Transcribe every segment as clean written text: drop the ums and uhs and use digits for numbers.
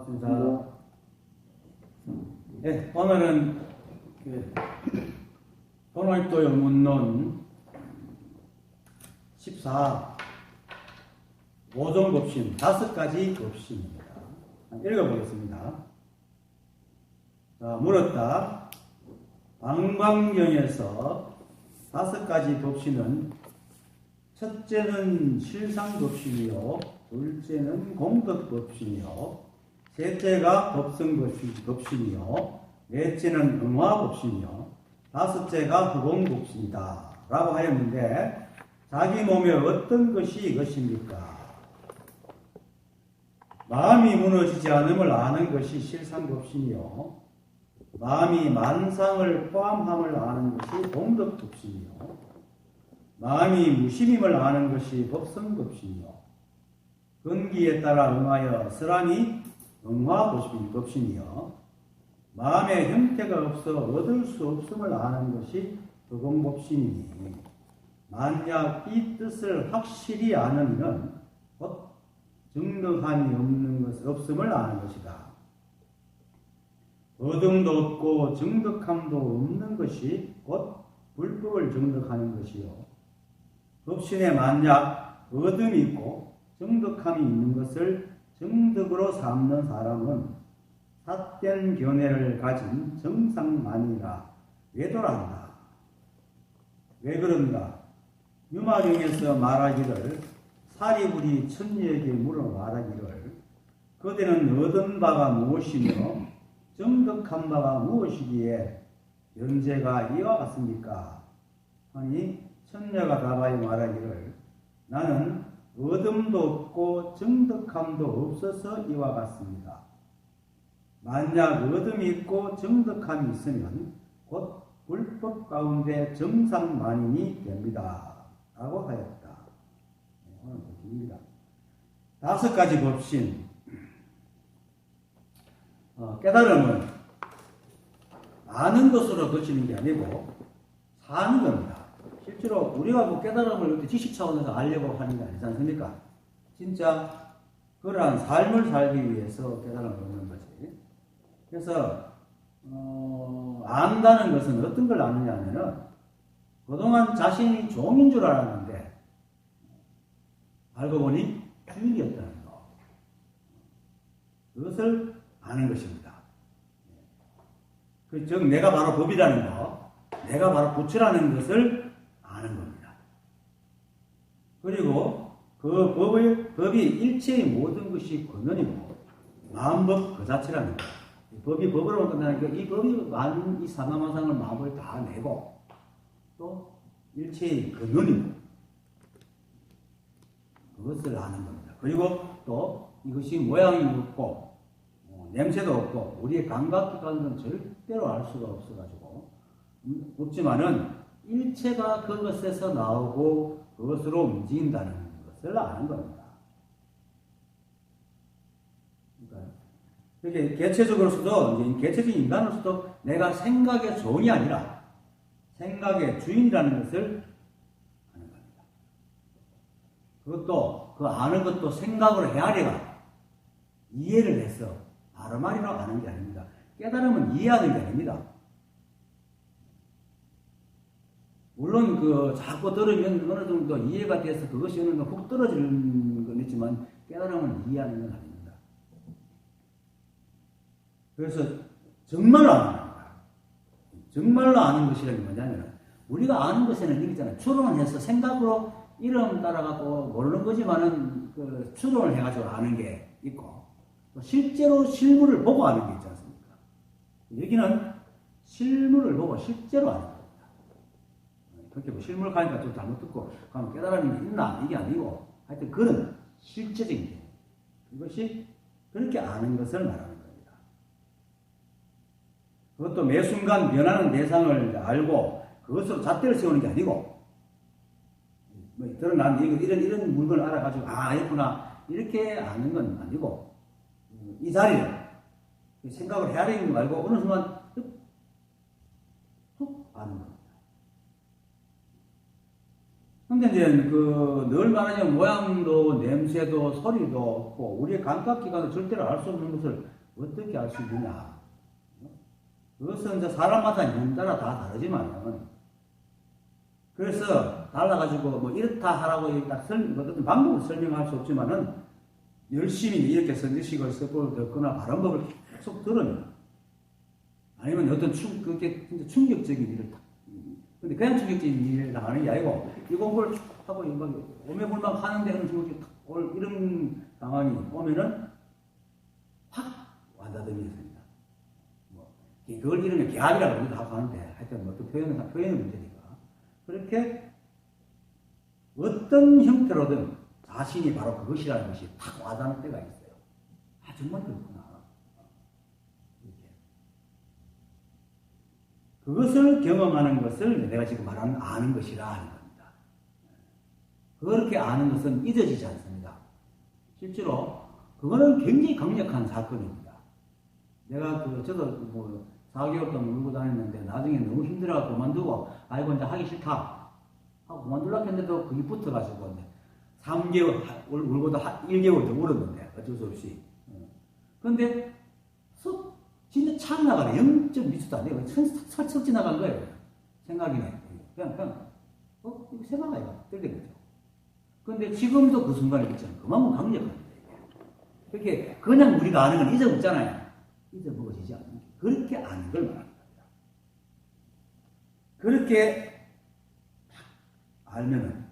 반갑습니다. 네, 오늘은 도노입도 영문론 14 5종법신 5가지 법신입니다. 읽어보겠습니다. 자, 물었다. 방광경에서 5가지 법신은 첫째는 실상법신이요, 둘째는 공덕법신이요, 셋째가 법성법신이요, 넷째는 응화법신이요, 다섯째가 후공법신이다 라고 하였는데, 자기 몸에 어떤 것이 이것입니까? 마음이 무너지지 않음을 아는 것이 실상법신이요, 마음이 만상을 포함함을 아는 것이 공덕법신이요, 마음이 무심임을 아는 것이 법성법신이요, 근기에 따라 응하여 설함이 응화법신이요, 마음의 형태가 없어 얻을 수 없음을 아는 것이 덕응법신이니, 만약 이 뜻을 확실히 아는 이는 곧 정덕함이 없음을 아는 것이다. 어둠도 없고 정덕함도 없는 것이 곧 불법을 정덕하는 것이요, 법신에 만약 어둠이 있고 정덕함이 있는 것을 정덕으로 삼는 사람은 삿된 견해를 가진 정상만이라 외도란다. 왜 그런가? 유마룡에서 말하기를, 사리불이 천녀에게 물어 말하기를, 그대는 얻은 바가 무엇이며 정덕한 바가 무엇이기에 현재가 이와 같습니까? 하니 천녀가 답하여 말하기를, 나는 얻음도 없고 정덕함도 없어서 이와 같습니다. 만약 얻음이 있고 정덕함이 있으면 곧 불법 가운데 정상만인이 됩니다 라고 하였다. 오늘 복입니다. 5가지 법신. 깨달음은 아는 것으로 그치는 게 아니고 사는 겁니다. 실제로 우리가 뭐 깨달음을 지식 차원에서 알려고 하는 게 아니지 않습니까? 진짜 그러한 삶을 살기 위해서 깨달음을 얻는 거지. 그래서 안다는 것은 어떤 걸 아느냐 하면은, 그동안 자신이 종인 줄 알았는데 알고 보니 주인이었다는 거, 그것을 아는 것입니다. 즉 내가 바로 법이라는 거, 내가 바로 부처라는 것을 아는 겁니다. 그리고 그 법이 일체의 모든 것이 근원이고 마음법 그 자체라는 거. 법이 법으로 끝나는 게, 이 법이 많은 이 사마마상을 마음을 다 내고 또 일체의 근원이고 그것을 아는 겁니다. 그리고 또 이것이 모양이 없고 냄새도 없고 우리의 감각기관은 절대로 알 수가 없어가지고 없지만은 일체가 그것에서 나오고 그것으로 움직인다는 것을 아는 겁니다. 이렇게 개체적으로서도, 이제 개체적인 인간으로서도 내가 생각의 종이 아니라 생각의 주인이라는 것을 아는 겁니다. 그것도, 그 아는 것도 생각으로 헤아려가 이해를 해서 바로말이로 아는 게 아닙니다. 깨달음은 이해하는 게 아닙니다. 물론 자꾸 들으면 어느 정도 이해가 돼서 그것이 어느 정도 훅 떨어지는 건 있지만 깨달음은 이해하는 건 아닙니다. 그래서 정말로 아는 겁니다. 정말로 아는 것이라는 게 뭐냐면, 우리가 아는 것에는 이렇게 있잖아요. 추론을 해서 생각으로 이름 따라가고 모르는 거지만은 추론을 해가지고 아는 게 있고, 또 실제로 실물을 보고 아는 게 있지 않습니까? 여기는 실물을 보고 실제로 아는 겁니다. 그렇게 뭐 실물 가니까 좀 잘못 듣고 그럼 깨달음이 있나 이게 아니고, 하여튼 그런 실제적인 게, 이것이 그렇게 아는 것을 말하는 겁니다. 그것도 매 순간 변하는 대상을 알고 그것으로 잣대를 세우는 게 아니고, 뭐 드러난 이런 물건을 알아가지고 있구나 이렇게 아는 건 아니고, 이 자리를 생각을 헤아리는 거 말고 어느 순간 툭 아는 겁니다. 근데 이제 늘 말하자면 모양도 냄새도 소리도 없고 우리의 감각기관을 절대로 알 수 없는 것을 어떻게 알 수 있느냐? 그것은 이제 사람마다 이유 따라 다 다르지만, 그래서 달라가지고 뭐 이렇다 하라고 딱 어떤 방법을 설명할 수 없지만은 열심히 이렇게 선지식을 서고 듣거나 발언법을 계속 들으면, 아니면 어떤 그게 진짜 충격적인 일을 근데 그냥 충격적인 일을 당하는 게 아니고 이 공부를 쭉 하고 오매불망 하는데 하는 충격이 이런 상황이 오면은 확 와닿음이 있습니다. 뭐 그걸 이름에 계합이라고 우리도 하고 하는데 하여튼 뭐 표현의 문제니까 그렇게 어떤 형태로든 자신이 바로 그것이라는 것이 탁 와닿는 때가 있어요. 아 정말 그렇구나. 그것을 경험하는 것을 내가 지금 말하는 아는 것이라 하는 겁니다. 그렇게 아는 것은 잊어지지 않습니다. 실제로 그거는 굉장히 강력한 사건입니다. 내가 저도 뭐 4개월 동안 울고 다녔는데 나중에 너무 힘들어서 그만두고 아이고 이제 하기 싫다 하고 그만두려고 했는데도 그게 붙어가지고 3개월 울고도 1개월 더 울었는데 어쩔 수 없이. 그런데 진짜 착 나가네. 0.미수도 안 돼요. 살짝 지나간 거예요. 생각이네. 그냥, 이거 생각 아이가? 들게 되죠. 근데 지금도 그 순간에 있잖아요. 그만큼 강력합니다. 그렇게, 그냥 우리가 아는 건 잊어먹잖아요. 잊어먹어지지 않는 그렇게 아는 걸 말하는 겁니다. 그렇게 알면은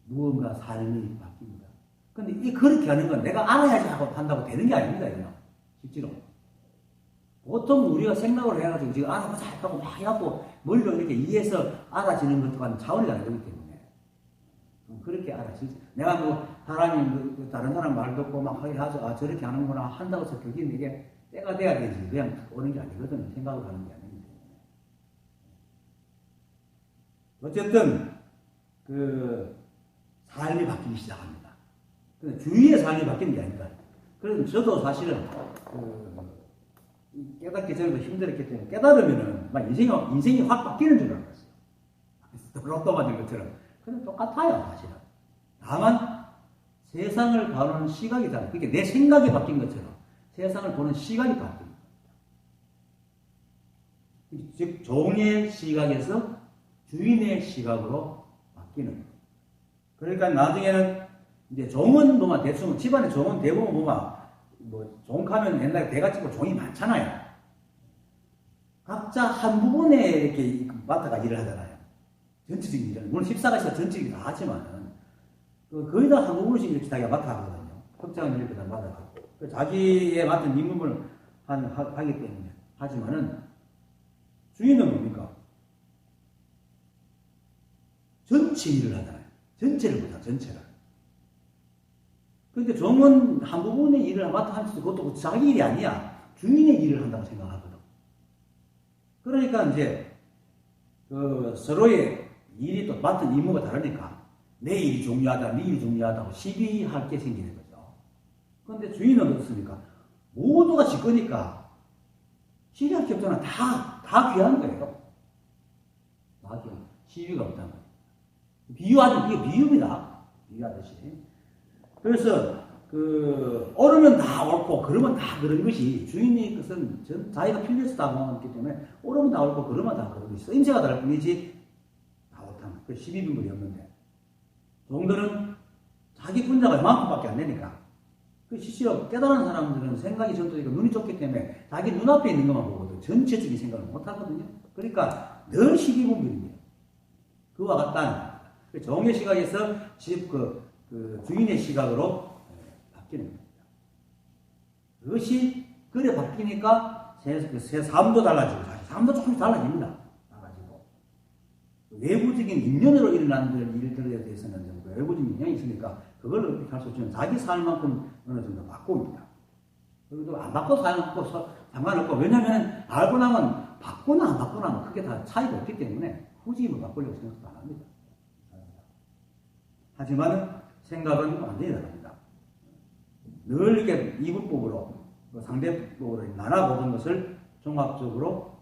무언가 삶이 바뀝니다. 근데 그렇게 하는 건 내가 알아야지 하고 한다고 되는 게 아닙니다. 이거. 실제로. 보통 우리가 생각을 해가지고 지금 알아보자 하고 막 해갖고 머리로 이렇게 이해해서 알아지는 것과는 차원이 다르기 때문에 그렇게 알아지지. 내가 뭐 사람이 다른 사람 말 듣고 막 하게 하죠. 아 저렇게 하는구나 한다고 해서 그게 이게 때가 돼야 되지 그냥 오는 게 아니거든요. 생각을 하는 게 아니기 때문에 어쨌든 그 삶이 바뀌기 시작합니다. 근데 주위의 삶이 바뀌는 게 아니다. 그래서 저도 사실은 깨닫기 전에도 힘들었기 때문에 깨달으면은 막 인생이 확 바뀌는 줄 알았어요. 로또 맞은 것처럼. 근데 똑같아요, 사실은. 다만 세상을 보는 시각이 달라요. 그러니까 내 생각이 바뀐 것처럼 세상을 보는 시각이 바뀐 거예요. 즉 종의 시각에서 주인의 시각으로 바뀌는 거예요. 그러니까 나중에는 이제 종은 보면 대충 집안의 종은 대부분 보면 뭐 종가면 옛날에 대가 찍고 종이 많잖아요. 각자 한 부분에 이렇게 맡아가 일을 하잖아요. 전체적인 일은 물론 집사가 있어 전체적인 다 하지만은 거의 다 한 부분씩 이렇게 자기가 맡아 하거든요. 걱정은 이렇게 다 맡아가고 자기의 맡은 임무를 하기 때문에 하지만은 주인은 뭡니까? 전체 일을 하잖아요. 전체를 보자 전체를. 그러니까 종은 한 부분의 일을 맡아 하면서 그것도 자기 일이 아니야. 주인의 일을 한다고 생각하거든. 그러니까 이제 서로의 일이 또 맡은 임무가 다르니까 내 일이 중요하다, 네 일이 중요하다고 시비할 게 생기는 거죠. 그런데 주인은 어떻습니까? 모두가 지 거니까 시비할 게 없잖아. 다 귀한 거예요. 다 귀한 거예요. 시비가 없다는 거예요. 이게 비유입니다. 비유하듯이. 그래서 오르면 다 옳고 그러면 다 그런 것이 주인의 것은 자기가 필요해서 다 모았기 때문에 오르면 다 옳고 그러면 다 그런 것이 쓰임새가 다를 뿐이지 다 옳다는 그 12분물이 없는데 종들은 자기 분자가 이만큼밖에 안 되니까 그 실제로 깨달은 사람들은 생각이 전도되고 눈이 좁기 때문에 자기 눈앞에 있는 것만 보거든 전체적인 생각을 못 하거든요. 그러니까 늘 12분물입니다. 그와 같다는 종의 시각에서 주인의 시각으로 바뀌는 겁니다. 그것이 그래 바뀌니까 새 삶도 달라지고 삶도 조금씩 달라집니다. 달라지고 외부적인 인연으로 일어나는 일들에 대해서는 외부적인 영향이 있으니까 그걸 어떻게 할 수 없지만 자기 삶만큼 어느 정도 바꿉니다. 그리고 안 바꿔도 상관없고 왜냐하면 알고 나면 바꾸나 안 바꾸나 하면 크게 다 차이가 없기 때문에 굳이 뭐 바꾸려고 생각도 안 합니다. 하지만 생각은 완전히 다릅니다. 늘 이렇게 이분법으로 상대법으로 나눠보는 것을 종합적으로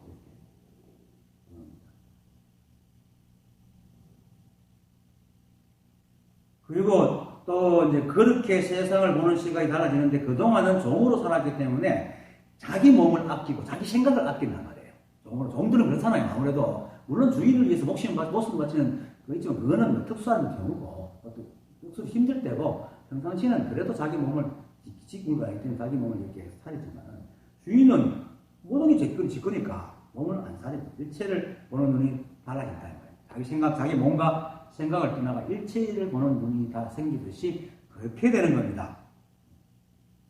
그리고 또 이제 그렇게 세상을 보는 시각이 달라지는데 그동안은 종으로 살았기 때문에 자기 몸을 아끼고 자기 생각을 아낀단 말이에요. 종들은 그렇잖아요. 아무래도 물론 주인을 위해서 목숨 바치는 거 있지만 그거는 뭐 특수한 경우고 특수 힘들 때고 평상시는 그래도 자기 몸을 지키는 거 아니기 때문에 자기 몸을 이렇게 살리지만 주인은 모든 게 지키니까 몸을 안 살리고 일체를 보는 눈이 달라진다는 거예요. 자기 생각, 자기 몸과 생각을 떠나가 일체를 보는 눈이 다 생기듯이 그렇게 되는 겁니다.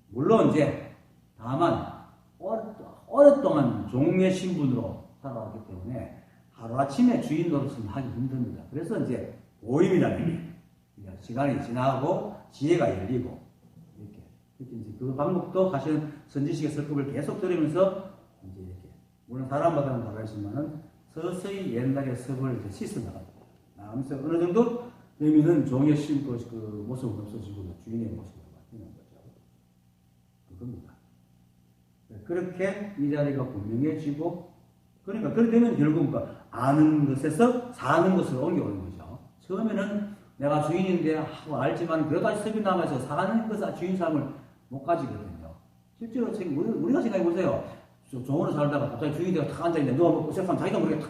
물론 이제 다만 오랫동안 종의 신분으로 살아왔기 때문에 하루아침에 주인 노릇은 하기 힘듭니다. 그래서 이제 고임이라는 게 시간이 지나고 지혜가 열리고 이렇게 이제 그 방법도 사실은 선지식의 설법을 계속 들으면서 이제 이렇게 물론 사람마다는 다르지만은 서서히 옛날의 섭을 이제 씻어나가고 나면서 어느 정도 되면은 종의 그 모습은 없어지고 주인의 모습으로 바뀌는 거죠. 그겁니다. 그렇게 이 자리가 분명해지고 그러니까 그렇게 되면 결국 아는 것에서 사는 것으로 옮겨오는 거죠. 처음에는 내가 주인인데 하고 알지만 그래도 아직 섭이 남아서 사는 것을 주인 삶을 못 가지거든요. 실제로 우리가 생각해 보세요. 종으로 살다가 갑자기 주인이 되어 탁 앉아있는데 누가 먹고 시작하면 자기도 모르게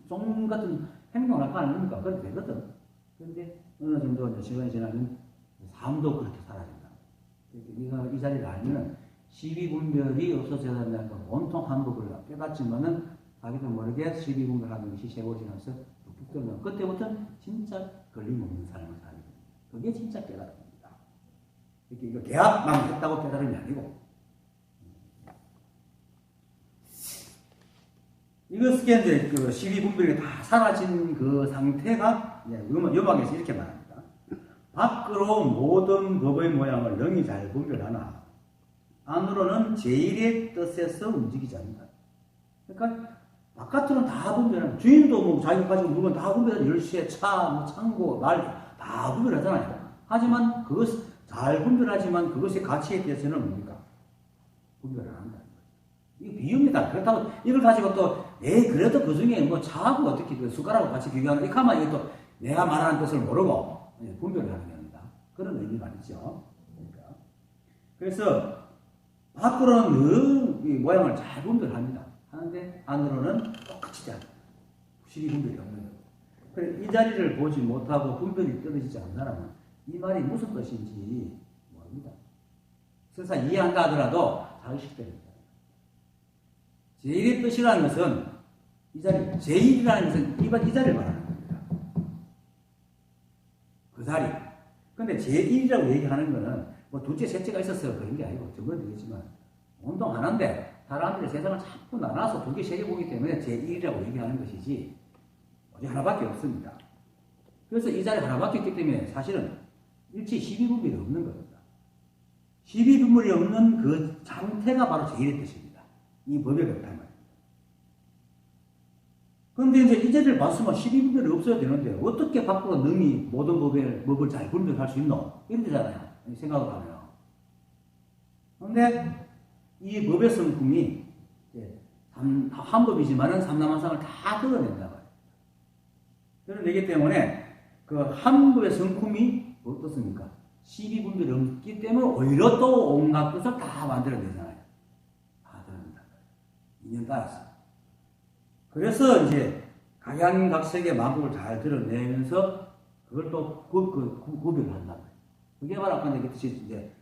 종 같은 행동을 할까 안 합니까? 그렇게 되거든. 그런데 어느 정도 이제 시간이 지나면 삶도 그렇게 살아진다. 이 자리를 알면 시비분별이 없어져야 된다는 걸 온통 한 법을 깨닫지만은 자기도 모르게 시비분별하는 것이 세월 지나서 뚝뚝 떨어져. 그때부터 진짜 걸림없는 삶을 사는 겁니다. 그게 진짜 깨달음입니다. 이거 계약만 했다고 깨달음이 아니고 이것이 이제 그 시비분별이 다 사라진 그 상태가 요방에서 이렇게 말합니다. 밖으로 모든 법의 모양을 능히 잘 분별하나 안으로는 제1의 뜻에서 움직이지 않는다. 그러니까 바깥으로는 다 분별하는 주인도 뭐 자기가 가지고 물건 다 분별하잖아요. 열쇠, 차, 뭐 창고, 말 다 분별하잖아요. 하지만 그것 잘 분별하지만 그것의 가치에 대해서는 뭡니까? 분별을 안 한다는 거예요. 이거 비유입니다. 그렇다고 이걸 가지고 또 그래도 그 중에 뭐 차하고 어떻게 그 숟가락하고 같이 비교하는 이렇게 하면 이것도 내가 말하는 뜻을 모르고 분별을 하는 겁니다. 그런 의미가 아니죠. 그러니까. 그래서 밖으로는 이 모양을 잘 분별합니다. 하는데 안으로는 똑같이 않아요. 시비 분별이 없는 거예요. 그래, 이 자리를 보지 못하고 분별이 떨어지지 않는 사람은 이 말이 무슨 뜻인지 모릅니다. 설사 이해한다 하더라도 자의식됩니다. 제1의 뜻이라는 것은 이 자리, 제1이라는 것은 이 자리를 말하는 겁니다. 그 자리. 근데 제1이라고 얘기하는 거는 뭐 둘째, 셋째가 있었어요. 그런 게 아니고, 저건 되겠지만, 운동 안 한데, 사람들이 세상을 자꾸 나눠서 두 개, 세 개 보기 때문에 제1이라고 얘기하는 것이지, 어디 하나밖에 없습니다. 그래서 이 자리 하나밖에 없기 때문에 사실은 일체 시비분별이 없는 겁니다. 시비분별이 없는 그 상태가 바로 제1의 뜻입니다. 이 법에 그렇단 말입니다. 그런데 이제 이 자리를 봤으면 시비분별이 없어야 되는데, 어떻게 밖으로 능히 모든 법을 잘 분별할 수 있노? 이런 데잖아요. 생각을 하면. 그런데 이 법의 성품이 한 법이지만은 삼라만상을 다 드러낸다 말이에요. 드러내기 때문에 그 한 법의 성품이 어떻습니까? 시비분별이 없기 때문에 오히려 또 온갖 것을 다 만들어내잖아요. 다 드러낸다. 인연 따라서. 그래서 이제 각양각색의 만법을 잘 드러내면서 그걸 또 구별을 한다. 그게 바로 아까 얘기했듯이 이제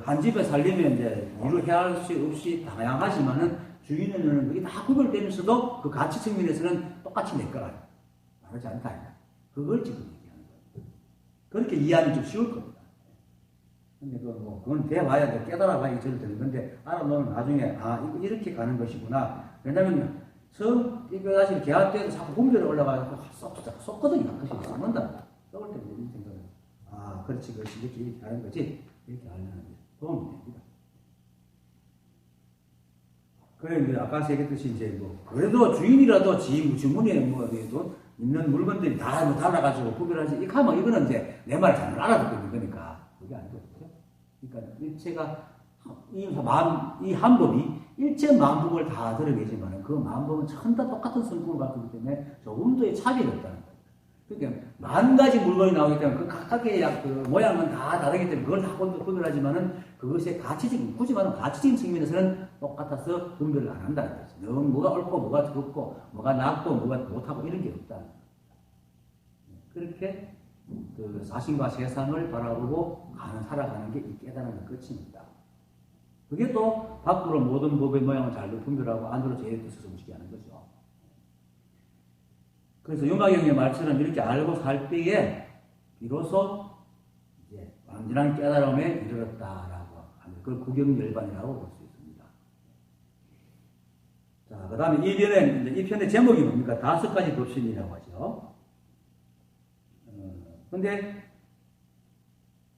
한 집에 살려면 이제 이루 헤아릴 수 없이 다양하지만은 주인은 그게 다 구별되면서도 그 가치 측면에서는 똑같이 내 거라. 다르지 않다. 그걸 지금 얘기하는 거예요. 그렇게 이해하면 좀 쉬울 겁니다. 근데 그건 돼봐야 돼. 깨달아봐야 저를 되는 건데, 알아놓으면 나중에, 이렇게 가는 것이구나. 왜냐면, 이거 사실 계약 때도 자꾸 분별이 올라가서 썩거든요. 가끔씩 썩는다. 썩을 때 이런 생각을. 그렇지. 이렇게 하는 거지. 이렇게 하려는 도움이 됩니다. 그래, 이제 아까 얘기했듯이 이제 그래도 주인이라도 주문에 있는 물건들이 다 달라가지고 구별하지. 이렇게 하면 이거는 이제 내 말을 잘 알아듣고 있는 거니까. 그게 아니거든요. 그러니까 일체가, 이 한 법이 일체 만법을 다 드러내지만 그 만법은 전부 다 똑같은 성품을 갖기 때문에 조금도의 차별이 없다는 거예요. 그러니까 만 가지 물건이 나오기 때문에 그 각각의 그 모양은 다 다르기 때문에 그걸 다 구별하지만은 그것의 가치적인, 굳이 말하면 가치적인 측면에서는 똑같아서 분별을 안 한다는 거죠. 너무 뭐가 옳고 뭐가 그렇고 뭐가 낫고 뭐가 못하고 이런 게 없다는 거죠. 그렇게 그 자신과 세상을 바라보고 살아가는 게 이 깨달음의 끝입니다. 그게 또 밖으로 모든 법의 모양을 잘 분별하고 안으로 제일 뜻을 움직이게 하는 거죠. 그래서 윤곽영의 말처럼 이렇게 알고 살 때에 비로소 이제 완전한 깨달음에 이르렀다라고 하는 그걸 구경열반이라고 볼 수 있습니다. 자, 그 다음에 이 편의 제목이 뭡니까? 5가지 법신이라고 하죠. 근데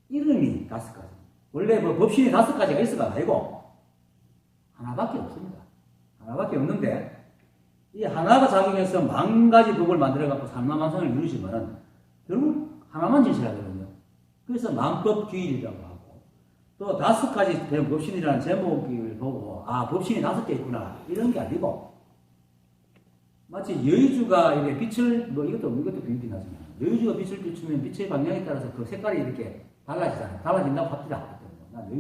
이름이 5가지. 원래 뭐 법신이 5가지가 있어가 아니고 하나밖에 없습니다. 하나밖에 없는데 이 하나가 작용해서 10,000가지 법을 만들어갖고 삼라만상을 이루시면은 결국 하나만 진실하거든요. 그래서 만법규일이라고 하고 또 5가지 된 법신이라는 제목을 보고 아 법신이 5개 있구나 이런 게 아니고 마치 여의주가 이렇게 빛을 뭐 이것도 비유긴 하지만 여의주가 빛을 비추면 빛의 방향에 따라서 그 색깔이 이렇게 달라지잖아요. 달라진다고 합시다. 난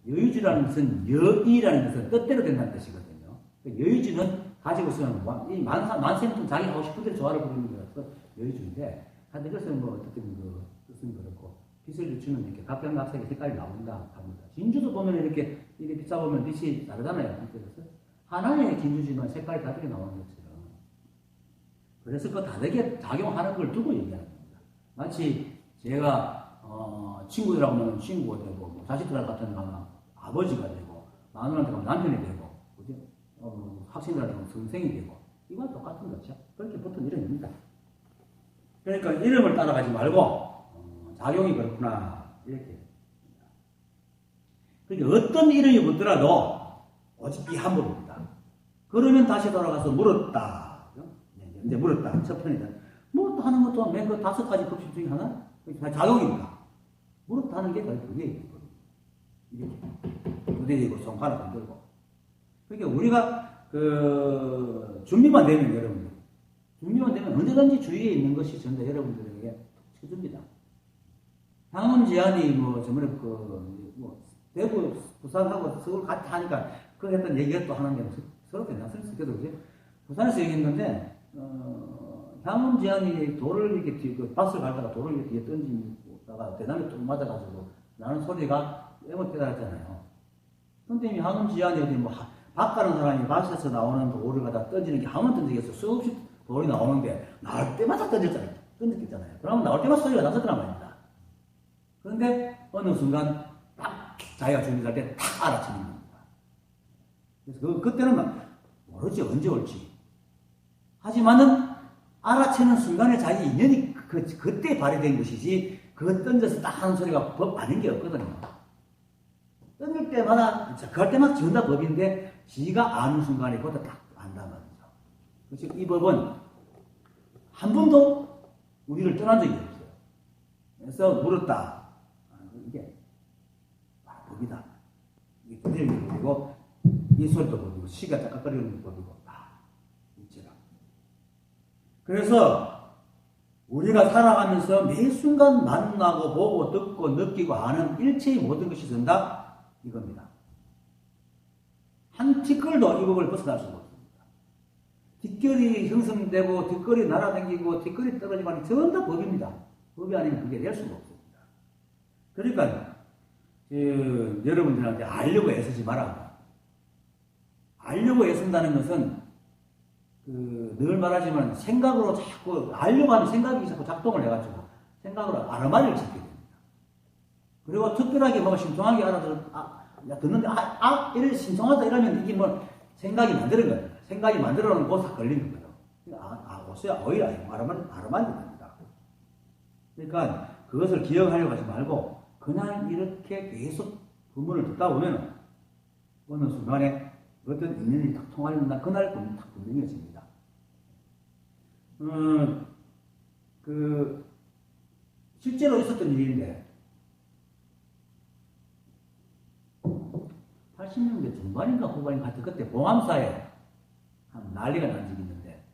여의주라는 것은 여의라는 것은 뜻대로 된다는 뜻이거든요. 여의주는 가지고 쓰는 이 만생통 자기 하고 싶은 대로 조화를 부르는 거라서 여의주인데 하여튼 그것은 뭐 어떻게 그 뜻은 그렇고 빛을 비추면 이렇게 각각각색의 색깔이 나온다 합니다. 진주도 보면 이렇게 비춰보면 빛이 다르잖아요. 그래서 하나의 진주지만 색깔이 다르게 나오는 것처럼 그래서 그 다르게 작용하는 걸 두고 얘기하는 겁니다. 마치 제가 친구들하고 하면 친구가 되고 뭐 자식들하고 같은 가면 아버지가 되고 마누라한테 가면 남편이 되고 그죠? 학생들한테 가면 선생이 되고 이건 똑같은 거죠. 그렇게 붙은 이름입니다. 그러니까 이름을 따라가지 말고 작용이 그렇구나 이렇게. 그러니까 어떤 이름이 붙더라도 오직 이 한 법입니다. 그러면 다시 돌아가서 물었다. 이제 물었다. 첫 편이다. 물었다 하는 것도 맨 그 5가지 법칙 중에 하나? 작용입니다. 물었다 하는 게 거의 그게 이렇게. 부대이고 손가락 흔들고. 그러니까 우리가 준비만 되면 여러분들. 준비만 되면 언제든지 주위에 있는 것이 전부 여러분들에게 쳐줍니다. 향은 제한이 저번에 대구, 부산하고 서울 같이 하니까 그 했던 얘기가 또 하는 게 서로 괜찮을 수 있거든요. 그지? 부산에서 얘기했는데, 향은 제한이 돌을 이렇게 밭을 갈다가 돌을 이렇게 뒤에 던지다가 대단히 뚝 맞아가지고 나는 소리가 애못 깨달았잖아요. 선생님이 향은 제한이 어디 밭 가는 사람이 밭에서 나오는 돌을 갖다 던지는 게 한번 던지겠어. 수없이 돌이 나오는데 나올 때마다 던졌잖아요. 그러면 나올 때마다 소리가 났었더란 말입니다. 그런데 어느 순간 딱 자기가 준비할 때 탁 알아채는 겁니다. 그래서 그때는 모르지 언제 올지. 하지만은 알아채는 순간에 자기 인연이 그때 발휘된 것이지 그거 던져서 딱 하는 소리가 법 아닌 게 없거든요. 던질 때마다 그럴 때마다 전부 다 법인데 지가 아는 순간에 그것도 딱 안단 말이죠. 그래서 이 법은 한 번도 우리를 떠난 적이 없어요. 그래서 물었다. 이게 법이다. 이게 두드리는 법이고 이 소리도 법이고 시가 짝깍거리는 법이고 이체라. 그래서 우리가 살아가면서 매 순간 만나고 보고 듣고 느끼고 아는 일체의 모든 것이 전다 이겁니다. 한 티끌도 이 법을 벗어날 수가 없습니다. 뒷결이 형성되고 뒷결이 날아다니고 뒷결이 떨어지고 전부 다 법입니다. 법이 아니면 그게 될 수가 없습니다. 그러니까 여러분들한테 알려고 애쓰지 마라. 알려고 애쓴다는 것은 늘 말하지만 생각으로 자꾸 알려고 하면 생각이 자꾸 작동을 해가지고 생각으로 아르마리를 찾게 됩니다. 그리고 특별하게 신통하게 듣는데 이래 신통하다 이러면 이게 생각이 만드는 거예요. 생각이 만들어 놓은 곳에 걸리는 거예요. 오히려 아르마리 됩니다. 그러니까 그것을 기억하려고 하지 말고 그냥 이렇게 계속 부문을 듣다 보면 어느 순간에 어떤 인연이 딱 통하는 그날 딱 분명해집니다. 실제로 있었던 일인데 80년대 중반인가 후반인가 그때 봉암사에 한 난리가 난 적이 있는데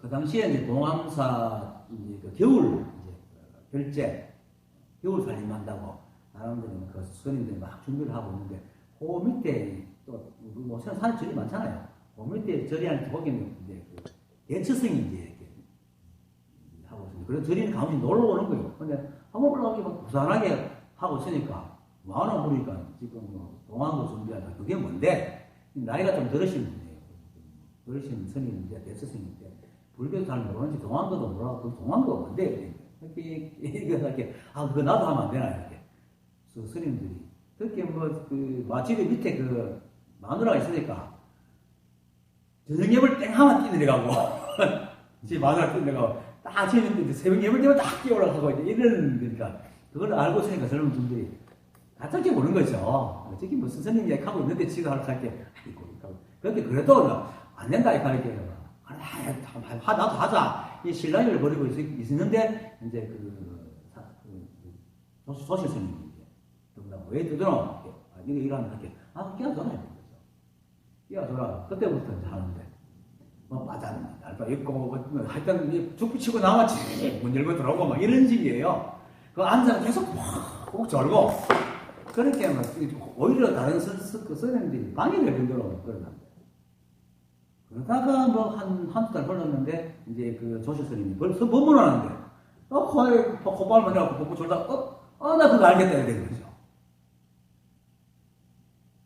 그 당시에 이제 동암사 이제 그 겨울 이제 결제, 겨울 살림한다고 사람들이 그 스님들이 막 준비를 하고 있는데 그 밑에 또뭐 산에 절이 많잖아요. 그 밑에 절이한테 거기는 이제 그 대처성이 이제 이렇게 하고 있습니다. 그래서 절이는 가만히 놀러 오는 거예요. 근데 한번 올라오기 막 부산하게 하고 있으니까 많아 보니까 지금 뭐 동암을 준비한다. 그게 뭔데? 나이가 좀 들으신 분이에요. 들으신 스님인데 대처성인데 불교도 잘 모르는지 동암도도 모르고 그 동암도가 뭔데? 이렇게 그거 나도 하면 안 되나 이렇게. 그 스님들이 그렇게 집에 밑에 그 마누라가 있으니까 저녁 예불 땡 하면 뛰내려가고 집 마누라 뛰내려가고 딱 집에 새벽 예불 때면 딱 뛰어올라가고 이러는 거니까 그걸 알고 있으니까 젊은 분들이 다짜게 보는 거죠. 저기 무슨 스님 얘기하고 있는데 지가 할게 그렇게 그래도 안 된다 이렇게 나도 하자 이 신랑을 버리고 있었는데 이제 소실 스님이 왜 두드러? 이거 일하면 이렇게 끼워줘라 이런 거죠. 끼워줘라. 그때부터 이제 하는데 맞았네. 알바 입고 하여튼 죽비 치고 나왔지. 문 열고 들어오고 막 이런 식이에요. 그 앉아서 계속 꼭 절고 그렇게 막 오히려 다른 선생님들이 방해를 힘들어 그러는데 그러다가 뭐 한두 달 걸렸는데 이제 그 조실 스님이 벌써 법문하는데 거의 콧발만 해갖고 복부 졸다 나 그거 알겠다 이런 거죠.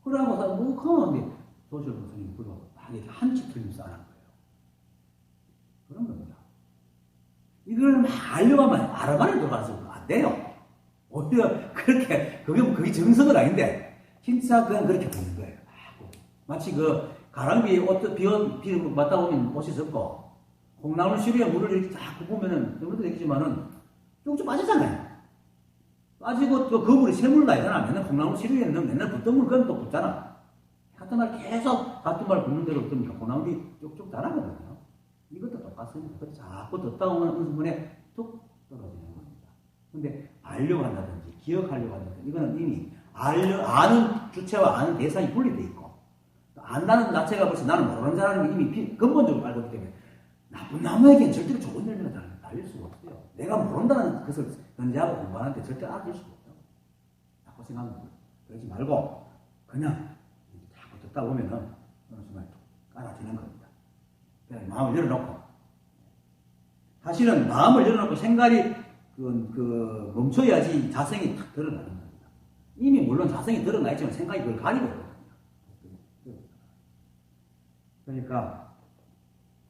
그러고서 가는데 조실 스님이 그거 막 이렇게 한치 틀리면서 안 한 거예요. 그런 겁니다. 이걸 막 알려고 하면 아르바를 들어가서 안 돼요. 오히려 그게 정석은 아닌데 진짜 그냥 그렇게 보는 거예요. 마치 가랑비 비 맞다 보면 옷이 젖고 콩나물 시루에 물을 이렇게 딱 부으면은 여러분도 느끼지만은 쭉쭉 빠지잖아요. 빠지고 또 그 물이 샘물 나잖아. 맨날 콩나물 시루에는 맨날 붙던 물 그건 또 붙잖아. 같은 말 계속 같은 말 붙는 대로 붙으니까 콩나물이 쭉쭉 자라거든요. 이것도 똑같습니다. 그래서 자꾸 듣다 보면 어느 순간에 뚝 떨어지는 겁니다. 근데 알려고 한다든지 기억하려고 한다든지 이거는 이미 아는 주체와 아는 대상이 분리되어 있고 안다는 자체가 벌써 나는 모르는 자라는 게 이미 근본적으로 알고 있기 때문에 나쁜 나무에게는 절대로 좋은 열매가 달릴 수가 없어요. 내가 모른다는 것을 견제하고 공부하는데 절대 알아들 수가 없다고. 자꾸 생각하는 거예요. 그러지 말고 그냥 자꾸 듣다 보면은 어느 순간 깔아지는 겁니다. 그냥 마음을 열어놓고 사실은 마음을 열어놓고 생각이 멈춰야지 자성이 탁 드러나는 겁니다. 이미 물론 자성이 드러나 있지만 생각이 그걸 가리고 있거든요. 그러니까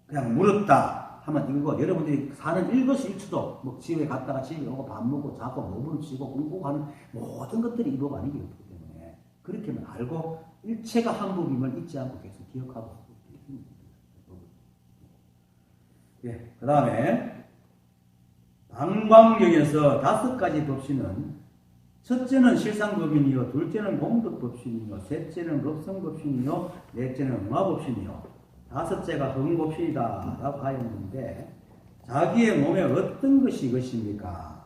그냥 물었다 하면 이거 여러분들이 사는 일거수일투도 뭐 집에 갔다가 집에 오고 밥 먹고 자고 몸을 치고 공부하는 모든 것들이 이 법 아닌 게 없기 때문에 그렇게만 알고 일체가 한 법임을 잊지 않고 계속 기억하고 예, 그 다음에 방광경에서 5가지 법신은 첫째는 실상법인이요, 둘째는 공덕법신이요, 셋째는 법성법신이요, 넷째는 응화법신이요, 5째가 흥법신이다 라고 하였는데 자기의 몸에 어떤 것이 것입니까?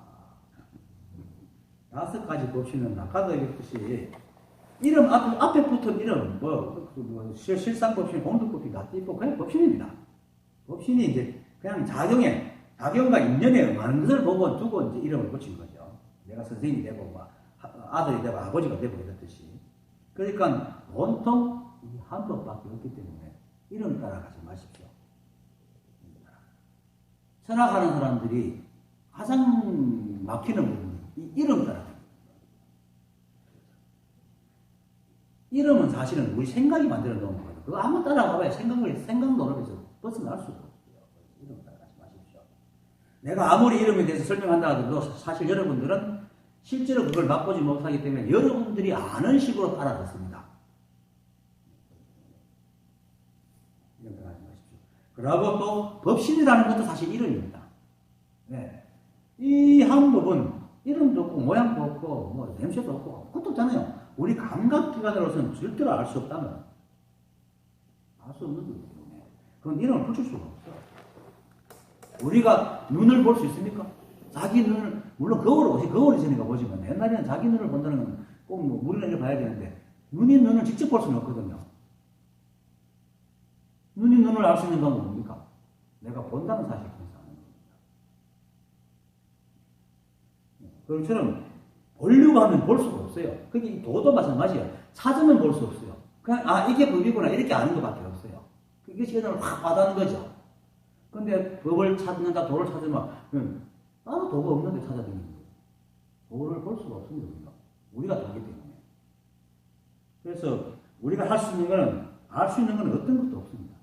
5가지 법신은 아까도 얘기했듯이 이름 앞에 붙은 이름 실상법신, 공덕법신 다 띄고 그냥 법신입니다. 법신이 이제 그냥 작용과 인연에 응하는 것을 보고 두고 이제 이름을 붙인 거죠. 내가 선생님이 되고 아들이 되고 아버지가 되고 이랬듯이. 그러니까 온통 한 법밖에 없기 때문에 이름 따라가지 마십시오. 철학하는 사람들이 가장 막히는 부분이 이 이름 따라가는 거예요. 이름은 사실은 우리 생각이 만들어 놓은 거예요. 그거 한번 따라가봐야 생각 노릇에서 벗어날 수가 없어요. 이름 따라가지 마십시오. 내가 아무리 이름에 대해서 설명한다 하더라도 사실 여러분들은 실제로 그걸 맛보지 못하기 때문에 여러분들이 아는 식으로 알아듣습니다. 이름 따라가지 마십시오. 그리고 또 법신이라는 것도 사실 이름입니다. 네. 이 한 법은 이름도 없고 모양도 없고 뭐 냄새도 없고 그것도 없잖아요. 우리 감각기관으로서는 절대로 알 수 없다면 알 수 없는 거기 때문에 그건 이름을 붙일 수가 없어요. 우리가 눈을 볼 수 있습니까? 자기 눈을 물론 거울이 있으니까 보지만 옛날에는 자기 눈을 본다는 건 꼭 뭐 물을 봐야 되는데 눈을 직접 볼 수는 없거든요. 눈이 눈을 알 수 있는 방법은 뭡니까? 내가 본다는 사실을 통해서 아는 겁니다. 그것처럼 보려고 하면 볼 수가 없어요. 그게 도도 마찬가지예요. 찾으면 볼 수 없어요. 그냥 이게 법이구나 이렇게 아는 것밖에 없어요. 그것이 그냥 확 와닿는 거죠. 근데 법을 찾는다, 도를 찾으면 나도 도가 없는데 찾아다니는 거예요. 도를 볼 수가 없습니다. 우리가 다르기 때문에. 그래서 우리가 할 수 있는 거는, 알 수 있는 거는 어떤 것도 없습니다.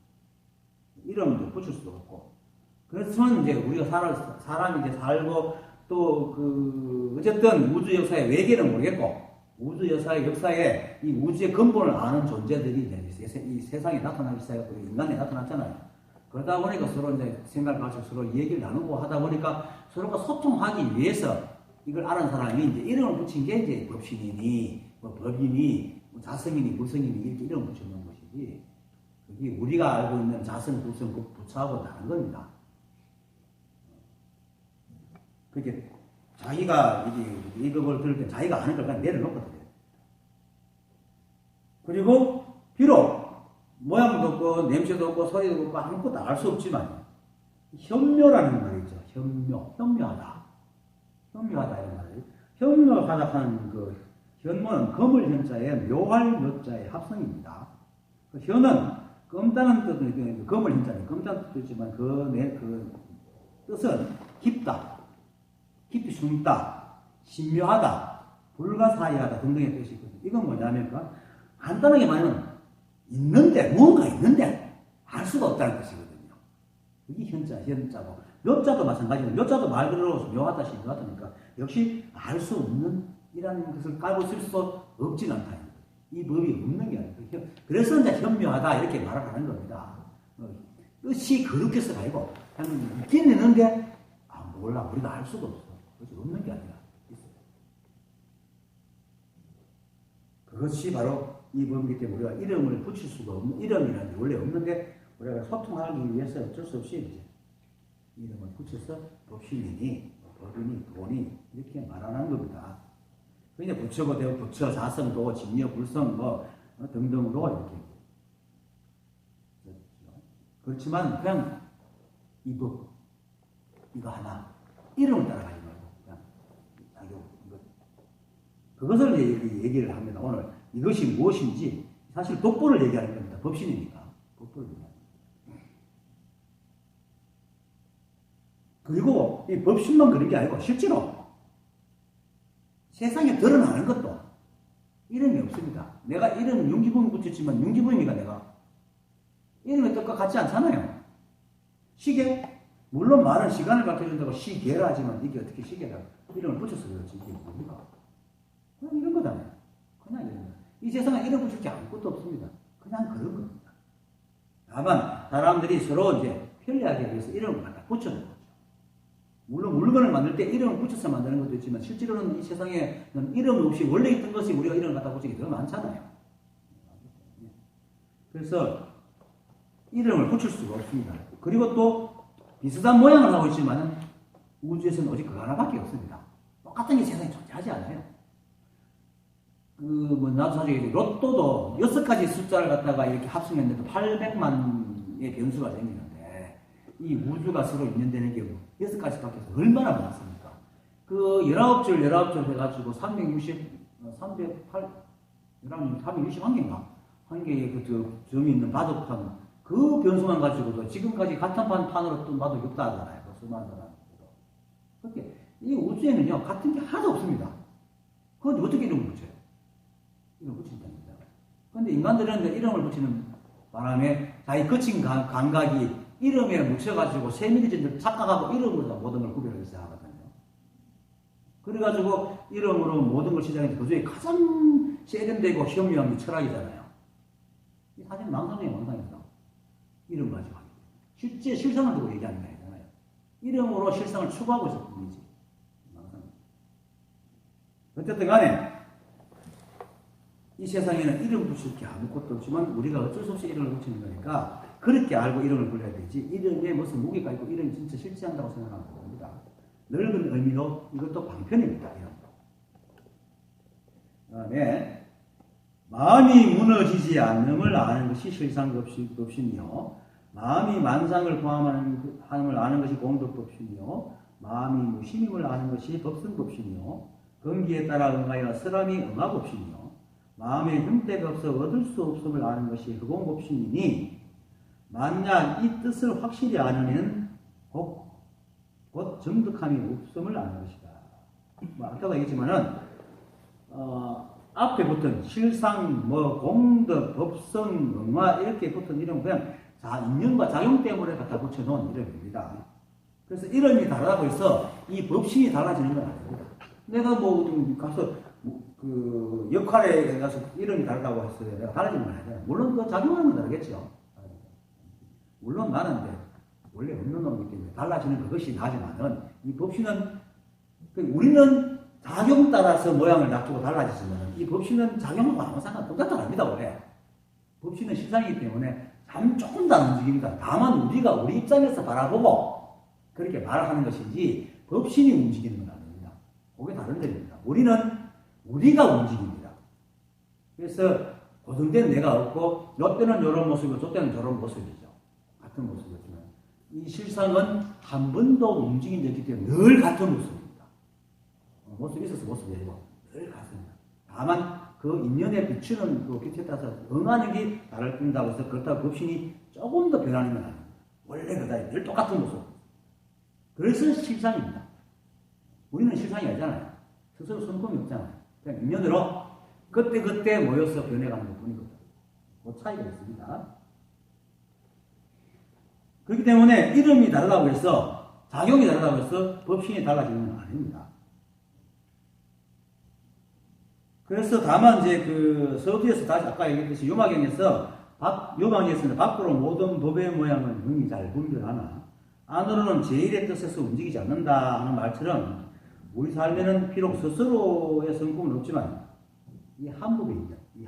이름도 붙일 수도 없고. 그렇지만 이제 우리가 사람이 이제 살고 또 어쨌든 우주 역사의 외계는 모르겠고, 우주 역사에 이 우주의 근본을 아는 존재들이 이제 이 세상에 나타나기 시작하고 인간에 나타났잖아요. 그러다 보니까 서로 이제 생각을 가지고 서로 얘기를 나누고 하다 보니까 서로가 소통하기 위해서 이걸 아는 사람이 이제 이름을 붙인 게 이제 법신이니, 뭐 법이니, 뭐 자성이니, 부성이니 이렇게 이름을 붙여놓은 것이지. 그게 우리가 알고 있는 자성, 부성, 부처하고 다른 겁니다. 그게 자기가 이 법을 들을 때 자기가 아는 걸 그냥 내려놓거든요. 그리고 비록 모양도 없고 냄새도 없고 소리도 없고 아무것도 알 수 없지만 현묘라는 말이 있죠. 현묘하다 이런 말이에요. 현묘하다 하는 그 현모는 검을 현자에 묘할 묘자의 합성입니다. 그 현은 검다는 뜻은 검을 현자는 검다는 뜻도 있지만 그 뜻은 깊다, 깊이 숨다, 신묘하다, 불가사의하다 등등의 뜻이 있거든요. 이건 뭐냐면 간단하게 말하면 무언가 있는데 알 수가 없다는 뜻이거든요. 이게 현자고 묘자도 마찬가지입니다. 묘자도 말 그대로 묘하다, 신묘하다니까 역시 알 수 없는 이라는 것을 깔고 쓸 수 없진 않다. 이 법이 없는 게 아니고 그래서 이제 현묘하다 이렇게 말을 하는 겁니다. 뜻이 그렇게 써가지고 그냥 있긴 있는데 몰라 우리가 알 수가 없어. 그것이 없는 게 아니라 있어요. 그것이 바로 이 법이기 때문에 우리가 이름을 붙일 수가 없는, 이름이라는 게 원래 없는데 우리가 소통하기 위해서 어쩔 수 없이 이제 이름을 붙여서 법신이니 법이니 도니 이렇게 말하는 겁니다. 그냥 부처가 되고 부처, 자성, 도, 진여, 불성 뭐 등등으로 이렇게 그렇지만 그냥 이 법 이거 하나 이름을 따라가지 말고 그냥 그것을 이제 얘기를 합니다. 오늘 이것이 무엇인지 사실 독보를 얘기하는 겁니다. 법신이니까 독보를 얘기합니다. 그리고 이 법신만 그런 게 아니고 실제로 세상에 드러나는 것도 이름이 없습니다. 내가 이름 윤기범 붙였지만 윤기범이가 내가 이름의 뜻과 같지 않잖아요. 시계 물론 말은 시간을 밝혀준다고 시계라 하지만 이게 어떻게 시계라 이름을 붙여서 그렇지 이게 뭡니까? 그냥 이런 거잖아요. 그냥 이런 거. 이 세상에 이름 붙일 게 아무것도 없습니다. 그냥 그런 겁니다. 다만 사람들이 서로 이제 편리하게 위해서 이름을 갖다 붙여놓은 거죠. 물론 물건을 만들 때 이름을 붙여서 만드는 것도 있지만 실제로는 이 세상에는 이름 없이 원래 있던 것이 우리가 이름을 갖다 붙이기 더 많잖아요. 그래서 이름을 붙일 수가 없습니다. 그리고 또 비슷한 모양을 하고 있지만 우주에서는 오직 그거 하나밖에 없습니다. 똑같은 게 세상에 존재하지 않아요. 나도 사실 로또도 6가지 숫자를 갖다가 이렇게 합성했는데 800만의 변수가 생기는데 이 우주가 서로 인연되는 게 6가지밖에 없어요. 얼마나 많습니까? 19줄 해가지고 361개인가? 한 개의 그 점이 있는 바둑판 그 변수만 가지고도 지금까지 같은 판으로 또 봐도 6다 하잖아요. 그 수많은 사람. 그렇게 이 우주에는요 같은 게 하나도 없습니다. 그런데 어떻게 이름을 붙여요? 이름 붙인답니다. 그런데 인간들은 이름을 붙이는 바람에 자기 거친 감각이 이름에 묻혀가지고 세밀해진 착각하고 이름으로 모든 걸 구별하기 시작하거든요. 그래가지고 이름으로 모든 걸 시작해서 그 중에 가장 세련되고 현묘한 게 철학이잖아요. 이 사실 망상이에요, 망상이죠. 이름 가지고 하는 실제 실상을 두고 얘기하는 게 아니잖아요. 이름으로 실상을 추구하고 있을 뿐이지. 어쨌든 간에 이 세상에는 이름 붙일 게 아무것도 없지만 우리가 어쩔 수 없이 이름을 붙이는 거니까 그렇게 알고 이름을 불러야 되지 이름에 무슨 무게가 있고 이름이 진짜 실체한다고 생각하는 겁니다. 넓은 의미로 이것도 방편입니다. 그 다음에 마음이 무너지지 않음을 아는 것이 실상법신이요 마음이 만상을 포함함을 아는 것이 공덕법신이요 마음이 무심임을 아는 것이 법성법신이요 근기에 따라 응하여 설함이 응하법신이요 마음에 형태가 없어 얻을 수 없음을 아는 것이 흑공법신이니 만약 이 뜻을 확실히 아는 이는 곧 정득함이 없음을 아는 것이다. 아까도 얘기했지만은 앞에 붙은 실상, 공덕, 법성, 응화 이렇게 붙은 이름은 그냥 인연과 작용 때문에 갖다 붙여놓은 이름입니다. 그래서 이름이 다르다고 해서 이 법신이 달라지는 건 아닙니다. 내가 가서 그 역할에 가서 이름이 다르다고 해서 내가 달라지는 건 아니잖아요. 물론 그 작용하는 건 다르겠죠. 물론 나는 원래 없는 놈이기 때문에 달라지는 그것이 나지만은 이 법신은 우리는 작용 따라서 모양을 놔두고 달라지지만 이 법신은 작용하고 아무 상관 똑같답니다. 원래 법신은 실상이기 때문에 조금 더 안 움직입니다. 다만 우리가 우리 입장에서 바라보고 그렇게 말하는 것이지 법신이 움직이는 건 아닙니다. 그게 다른 점입니다. 우리가 움직입니다. 그래서 고정된 내가 없고 이때는 이런 모습이고 저때는 저런 모습이죠. 같은 모습이지만 이 실상은 한 번도 움직인 적이 없기 때문에 늘 같은 모습입니다. 모습이 있어서 모습이 아니고 늘 같습니다. 다만 그 인연에 비추는 그 빛에 따라서 응하는 게 다를 뿐이다고 해서 그렇다고 법신이 조금 더 변하는 건 아닙니다. 원래 그다 늘 똑같은 모습. 그래서 실상입니다. 우리는 실상이 아니잖아요. 스스로 성품이 없잖아요. 그냥 인연으로 그때 모여서 변해가는 것 뿐이거든요. 그 차이가 있습니다. 그렇기 때문에 이름이 다르다고 해서 작용이 다르다고 해서 법신이 달라지는 건 아닙니다. 그래서 다만 이제 그 서두에서 다시 아까 얘기했듯이 요망에서는 밖으로 모든 법의 모양은 능히 잘 분별하나 안으로는 제1의 뜻에서 움직이지 않는다 하는 말처럼 우리 삶에는 비록 스스로의 성품은 없지만 이 한법의 인연, 이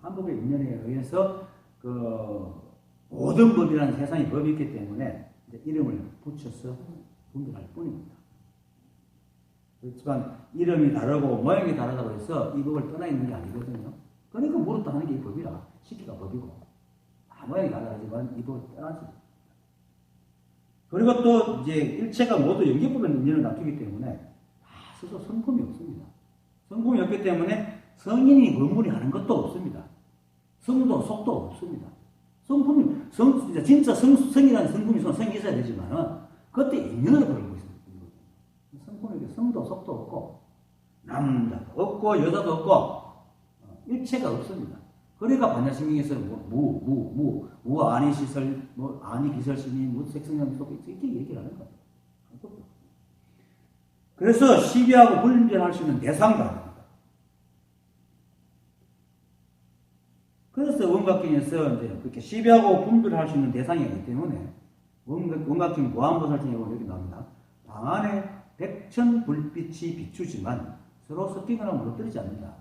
한법의 인연에 의해서 그 모든 법이라는 세상의 법이 있기 때문에 이제 이름을 붙여서 분별할 뿐입니다. 그렇지만 이름이 다르고 모양이 다르다고 해서 이 법을 떠나 있는 게 아니거든요. 그러니까 물었다 하는 게 이 법이라 시기가 법이고 모양이 다르지만 이 법을 떠나지. 그리고 또 이제 일체가 모두 연계법에 인연을 놔두기 때문에 스스로 성품이 없습니다. 성품이 없기 때문에 성인이 건물이 하는 것도 없습니다. 성도 속도 없습니다. 성품이 진짜 성이라는 성품이 있으면 성이 있어야 되지만은 그때 인연을 걸고 있습니다. 성품에게 성도 속도 없고 남자도 없고 여자도 없고 일체가 없습니다. 그러니까 반야신경에서 아니시설, 아니기설심이, 색성량 속에 이렇게 얘기를 하는 거예요. 그래서 시비하고 분별할 수 있는 대상도 아닙니다. 그래서 원각경에서 이제 그렇게 시비하고 분별할 수 있는 대상이기 때문에 원각경 무한보살증에 보면 이렇게 나옵니다. 방 안에 백천 불빛이 비추지만 서로 섞이거나 무너뜨리지 않는다.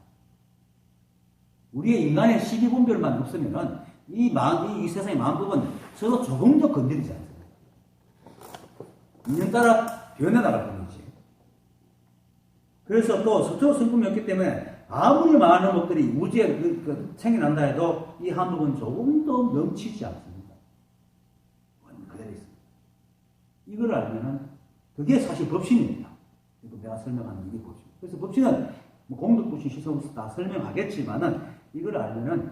우리의 인간의 시비분별만 없으면은 이 세상의 마음법은 서로 조금도 건드리지 않습니다. 인연 따라 변해나갈 뿐이지. 그래서 또 서로 성품이 없기 때문에 아무리 많은 것들이 우주에 생겨난다 해도 이 한법은 조금도 넘치지 않습니다. 그대로 있습니다. 이걸 알면은 그게 사실 법신입니다. 내가 설명하는 이게 법신. 그래서 법신은 공덕법신, 시성법신 다 설명하겠지만은 이걸 알면은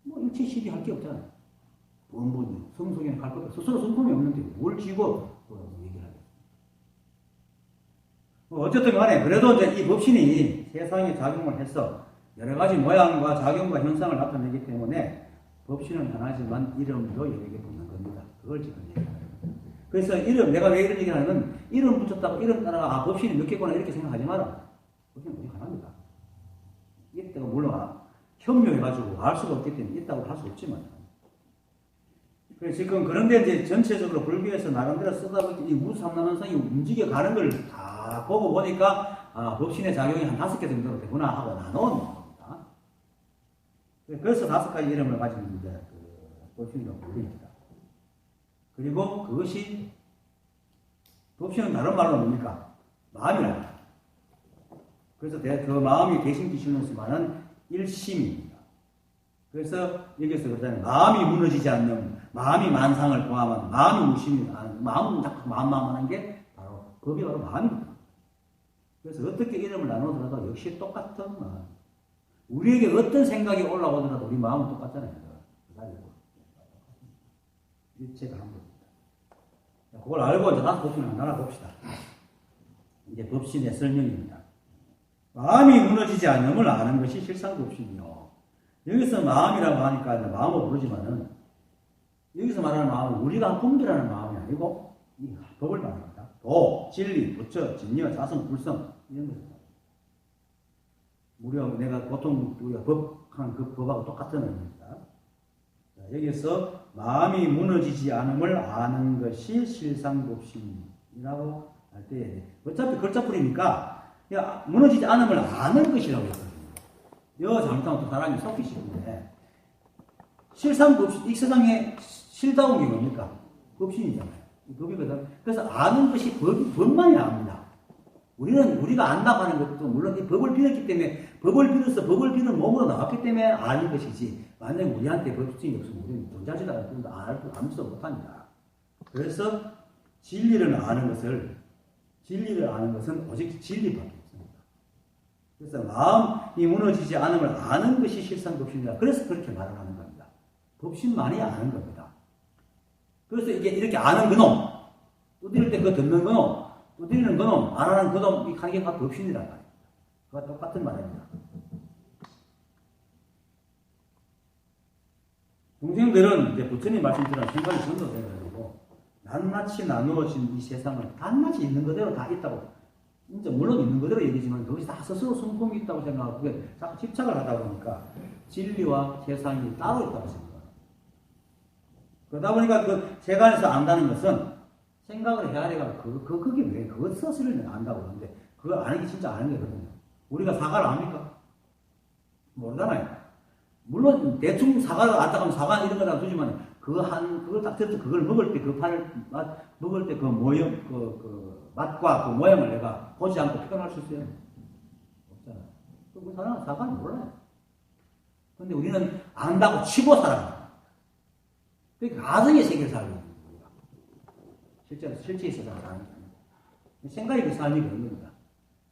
일체 시비 할 게 없잖아요. 본분이 성속에는 갈 것 없어. 스스로 성품이 없는데 뭘 쥐고 얘기를 하겠습니다. 어쨌든 간에 그래도 이제 이 법신이 세상에 작용을 해서 여러 가지 모양과 작용과 현상을 나타내기 때문에 법신은 하나지만 이름도 여러 개 붙는 겁니다. 그걸 지금 얘기하는 거예요. 그래서 내가 왜 이런 얘기를 하냐면 이름 붙였다고 이름 따라가 법신이 몇 개구나 이렇게 생각하지 마라. 법신은 오직 하나입니다. 이때가 물론 현묘해가지고 알 수가 없기 때문에 있다고 할 수 없지만. 그래서 지금 그런데 이제 전체적으로 불교에서 나름대로 쓰다 보니 이 우삼나만성이 움직여가는 걸 다 보고 보니까 법신의 작용이 한 5개 정도로 되구나 하고 나눠놓은 겁니다. 그래서 5가지 이름을 가진 이제 법신이라고 불립니다. 그리고 그것이 법신은 다른 말로 뭡니까? 마음이랍니다. 그래서 그 마음이 대신 기준으로서만은 일심입니다. 그래서 여기서 그러잖아요. 마음이 무너지지 않는, 마음이 만상을 포함한, 마음이 무심이, 마음은 자꾸 마음하는 게 바로, 법이 바로 마음입니다. 그래서 어떻게 이름을 나누더라도 역시 똑같은 마음. 우리에게 어떤 생각이 올라오더라도 우리 마음은 똑같잖아요. 일체가 한 겁니다. 그걸 알고 이제 다섯 법신을 하나 봅시다. 이제 법신의 설명입니다. 마음이 무너지지 않음을 아는 것이 실상법신이요. 여기서 마음이라고 하니까 마음을 부르지만은 여기서 말하는 마음은 우리가 분별하는 마음이 아니고 이 법을 말합니다. 도, 진리, 부처, 진여, 자성, 불성 이런 것입니다. 무려 내가 보통 우리가 법한 그 법하고 똑같은 의미입니다. 자, 여기서 마음이 무너지지 않음을 아는 것이 실상법신이라고 할 때 어차피 글자풀이니까 무너지지 않음을 아는 것이라고 했거든요. 여 잘못하면 또 사람이 속이시는데 실상법신, 이 세상에 실다운 게 뭡니까? 법신이잖아요. 법이거든. 그래서 아는 것이 법만이 압니다. 우리가 안다고 하는 것도 물론 이 법을 빌었기 때문에 법을 비는 몸으로 나왔기 때문에 아는 것이지 만약에 우리한테 법신이 없으면 우리는 존재하지도 않고 알수 못합니다. 그래서 진리를 아는 것은 오직 진리밖에 없습니다. 그래서 마음이 무너지지 않음을 아는 것이 실상법신이다. 그래서 그렇게 말을 하는 겁니다. 법신만이 아는 겁니다. 그래서 이렇게 아는 그놈, 두드릴 때 그거 듣는 그놈, 두드리는 그놈, 안 하는 그놈, 이 관계가 법신이란 말입니다. 그와 똑같은 말입니다. 동생들은 이제 부처님 말씀처럼 생각이 전도되어가지고 낱낱이 나누어진 이 세상을 낱낱이 있는 그대로 다 있다고, 진짜 물론 있는 그대로 얘기지만 거기서 다 스스로 성품이 있다고 생각하고 그게 자꾸 집착을 하다 보니까 진리와 세상이 따로 있다고 생각합니다. 그러다 보니까 그 세간에서 안다는 것은 생각을 해야 돼가 그게 왜 그것 스스로는 안다고 그러는데 그거 아는 게 진짜 아는 거거든요. 우리가 사과를 압니까? 모르잖아요. 물론 대충 사과를 안다 하면 사과 이런 거다 두지만 그걸 딱 들어서 그걸 먹을 때 그 판을 먹을 때 그 모양 그 맛과 그 모양을 내가 보지 않고 표현할 수 있어요? 없잖아요. 그 사람은 사과를 몰라요. 근데 우리는 안다고 치고 살아요. 그러니까 가정의 세계를 살고 있는 거예요. 실제의 세상을 사는 게 아니고. 생각이 그 삶이 그런 겁니다.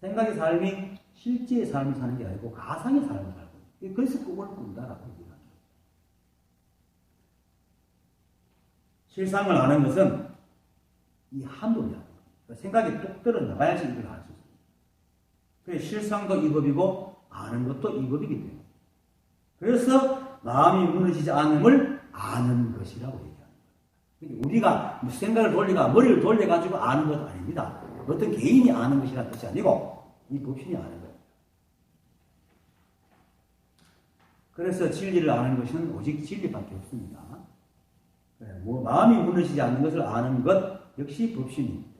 생각의 삶이 실제의 삶을 사는 게 아니고 가상의 삶을 살고 있는 거예요. 그래서 꿈을 꾼다라고 얘기합니다. 실상을 아는 것은 이 한도냐. 생각이 뚝 떨어 나가야지 이걸 알 수 있습니다. 그래서 실상도 이 법이고 아는 것도 이 법이기 때문에. 그래서 마음이 무너지지 않음을 아는 것이라고 얘기합니다. 우리가 생각을 머리를 돌려가지고 아는 것도 아닙니다. 어떤 개인이 아는 것이라는 뜻이 아니고 이 법신이 아는 거예요. 그래서 진리를 아는 것은 오직 진리밖에 없습니다. 마음이 무너지지 않는 것을 아는 것 역시 법신입니다.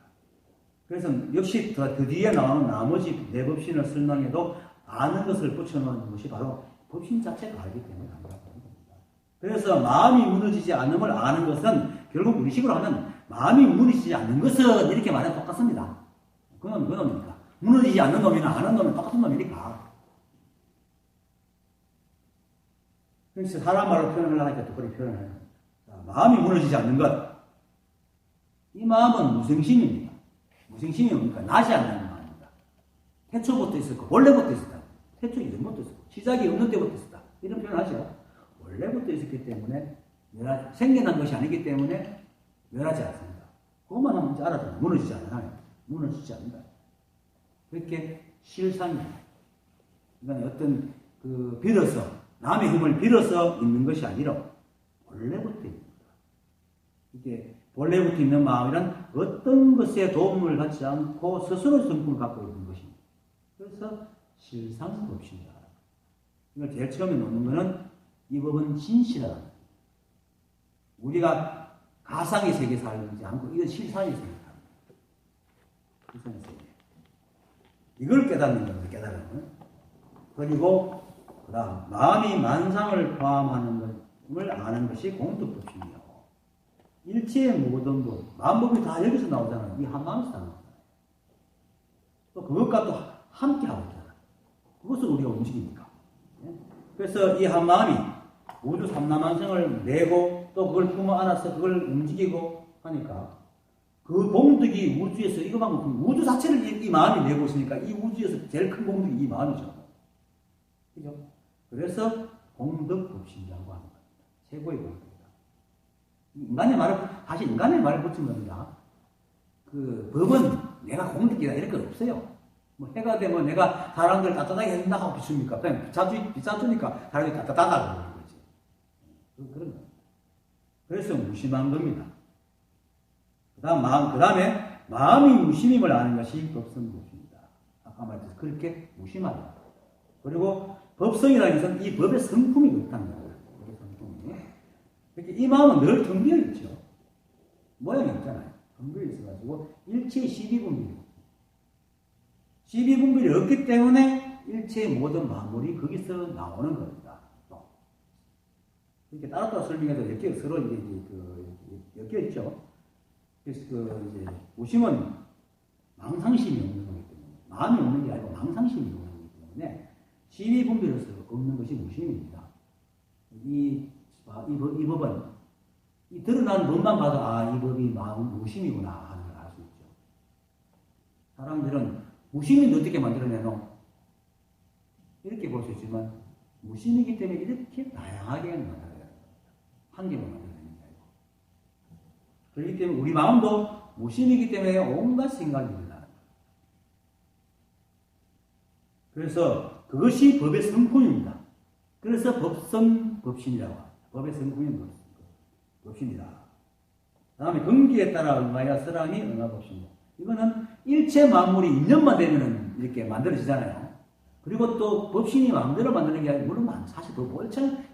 그래서 역시 그 뒤에 나오는 나머지 네 법신을 설명해도 아는 것을 붙여놓은 것이 바로 법신 자체가 알기 때문에 한다고 합니다. 그래서 마음이 무너지지 않음을 아는 것은 결국 우리식으로 하면 마음이 무너지지 않는 것은 이렇게 말하면 똑같습니다. 그놈이니까. 무너지지 않는 놈이나 아는 놈은 똑같은 놈이니까. 그래서 사람 말로 표현을 하니까 또 그렇게 표현을 해요. 마음이 무너지지 않는 것. 이 마음은 무생심입니다. 무생심이 뭡니까? 나지 않는 마음입니다. 태초부터 있었고, 원래부터 있었다. 태초 이전부터 있었고, 시작이 없는 때부터 있었다. 이런 표현을 하죠. 원래부터 있었기 때문에, 생겨난 것이 아니기 때문에 멸하지 않습니다. 그것만 하면 이제 알아요. 무너지지 않아요. 무너지지 않는다. 그렇게 실상입니다. 그러니까 어떤 빌어서, 남의 힘을 빌어서 있는 것이 아니라 원래부터 있습니다. 이게 원래부터 있는 마음이란 어떤 것에 도움을 받지 않고 스스로 성품을 갖고 있는 것입니다. 그래서 실상법신이다. 이걸 제일 처음에 놓는 것은 이 법은 진실하다. 우리가 가상의 세계에 살지 않고 이건 실상의 세계에 삽니다. 실상의 세계. 이걸 깨닫는 겁니다. 깨달음은. 그리고 그다음 마음이 만상을 포함하는 것을 아는 것이 공덕법신이요. 일체의 모든 법, 만법이 다 여기서 나오잖아요. 이 한마음에서 나오잖아요. 또 그것과 또 함께 하고 있잖아요. 그것을 우리가 움직이니까. 그래서 이 한마음이 우주 삼라만성을 내고 또 그걸 품어 안아서 그걸 움직이고 하니까 그 공덕이 우주에서 이거만큼 우주 자체를 이 마음이 내고 있으니까 이 우주에서 제일 큰 공덕이 이 마음이죠. 그죠? 그래서 공덕법신이라고 하는 겁니다. 최고의 공덕이다. 인간의 말을, 다시 인간의 말을 붙인 겁니다. 그 법은 내가 공덕이다 이럴 건 없어요. 뭐 해가 되면 내가 사람들 따뜻하게 해준다고 비춥니까? 그냥 비싸주니까 사람들이 따뜻하다고 그러는 거지. 그런 거. 그래서 무심한 겁니다. 그 다음에 마음이 무심임을 아는 것이 법성법입니다. 아까 말했듯이 그렇게 무심하다. 그리고 법성이라는 것은 이 법의 성품이 그렇다는 거예요. 법의 성품이. 이렇게 이 마음은 늘 텅 비어 있죠. 모양이 없잖아요. 텅 비어 있어가지고 일체의 12분별이 12분별이 없기 때문에 일체의 모든 만물이 거기서 나오는 겁니다. 또. 이렇게 따로따로 설명해도 서로 엮여 있죠. 그래서 이제 무심은 망상심이 없는 거기 때문에 마음이 없는 게 아니고 망상심이 없는 거기 때문에 12분별로서 없는 것이 무심입니다. 이 법은 이 드러난 법만 봐도 이 법이 마음 무심이구나 하는 걸 알 수 있죠. 사람들은 무심인데 어떻게 만들어내노? 이렇게 볼 수 있지만 무심이기 때문에 이렇게 다양하게 만들어야 됩니다. 한 개만 만들어내는 게 아니고. 그렇기 때문에 우리 마음도 무심이기 때문에 온갖 생각이 일어나는 거예요. 그래서 그것이 법의 성품입니다. 그래서 법성법신이라고 합니다. 법의 성품인 법신이다. 그 다음에 근기에 따라 응하여서라니 응하법신이다. 이거는 일체 만물이 인연만 되면 이렇게 만들어지잖아요. 그리고 또 법신이 마음대로 만드는 게 아니라, 물론 사실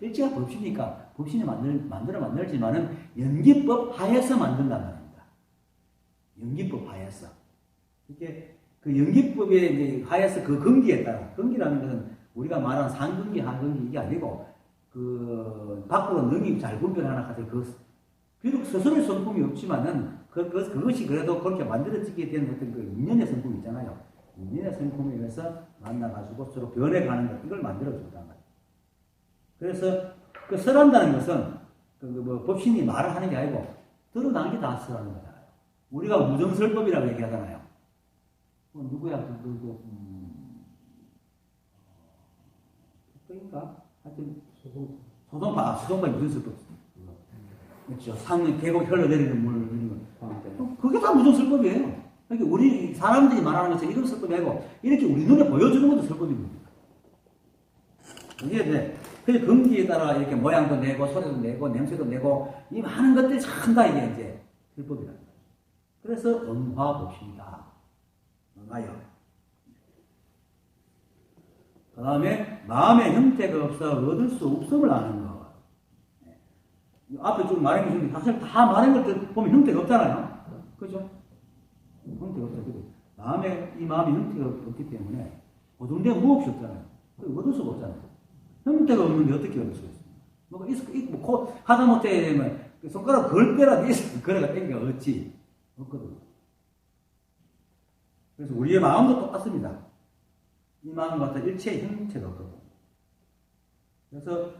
일체가 법신이니까 법신이 만들지만은 연기법 하에서 만든단 말입니다. 연기법 하에서. 이렇게 그 연기법의 이제 하에서 그 근기에 따라, 근기라는 것은 우리가 말하는 상근기, 하근기 이게 아니고, 그, 밖으로 능이 잘 분별하나 같은 비록 스스로의 성품이 없지만은, 그것이 그래도 그렇게 만들어지게 되는 어떤 그 인연의 성품이 있잖아요. 인연의 성품에 의해서 만나가지고 서로 변해가는 것, 이걸 만들어준단 말이에요. 그래서 그 설한다는 것은 법신이 말을 하는 게 아니고 드러나는 게 다 설하는 거잖아요. 우리가 무정설법이라고 얘기하잖아요. 누구야? 그러니까 하여튼 소송파 무정설법. 그렇죠. 계곡 흘러내리는 물 이런 거. 그게 다 무정설법이에요. 그러니까 우리 사람들이 말하는 것은 이런 설법이 아니고 이렇게 우리 눈에 보여주는 것도 설법입니다. 이게 이제 그 근기에 따라 이렇게 모양도 내고 소리도 내고 냄새도 내고 이 많은 것들이 전다 이게 이제 설법이라는 거예요. 그래서 응화법신이다. 응하여. 그 다음에 마음의 형태가 없어 얻을 수 없음을 아는 거. 앞에 좀 말한 게 있는데 사실 다 말한 것들 보면 형태가 없잖아요. 그죠? 형태가 없어요. 이 마음이 형태가 없기 때문에 얻은 데가 무엇이 없잖아요. 얻을 수가 없잖아요. 형태가 없는데 어떻게 얻을 수가 있어요? 뭐가 있고, 하다못해 손가락 걸 때라도 있어. 그래가 땡겨 얻지. 없거든. 그래서 우리의 마음도 똑같습니다. 이 마음과 같은 일체의 형태가 없거든. 그래서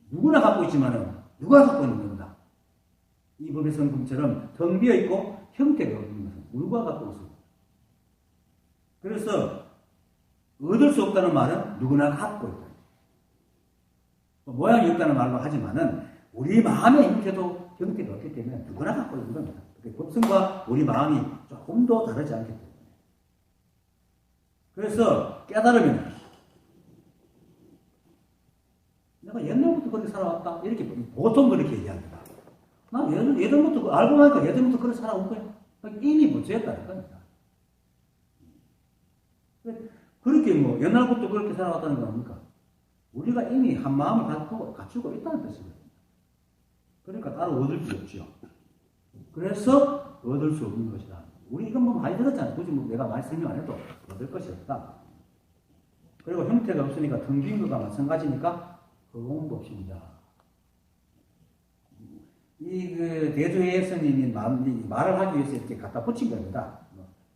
누구나 갖고 있지만은 누가 갖고 있는 겁니다. 이 법의 성품처럼 텅 비어 있고 형태가 없는 것은 누가 갖고 있습니다. 그래서 얻을 수 없다는 말은 누구나 갖고 있다. 모양이 없다는 말로 하지만은 우리 마음의 형태가 없기 때문에 누구나 갖고 있는 겁니다. 법성과 우리 마음이 조금 더 다르지 않기 때문에. 그래서 깨달으면 내가 옛날부터 그렇게 살아왔다. 이렇게 보통 그렇게 얘기합니다. 나 예전부터 알고 나니까 예전부터 그렇게 살아온 거야. 이미 못지했다는 겁니다. 그렇게 옛날부터 그렇게 살아왔다는 건 뭡니까? 우리가 이미 한 마음을 갖추고 있다는 뜻이거든요. 그러니까 따로 얻을 수 없죠. 그래서 얻을 수 없는 것이다. 우리 이건 많이 들었잖아요. 굳이 내가 많이 설명 안 해도 얻을 것이 없다. 그리고 형태가 없으니까 텅 빈 것과 마찬가지니까 허공법신이다. 대조의 스님이 말을 하기 위해서 이렇게 갖다 붙인 겁니다.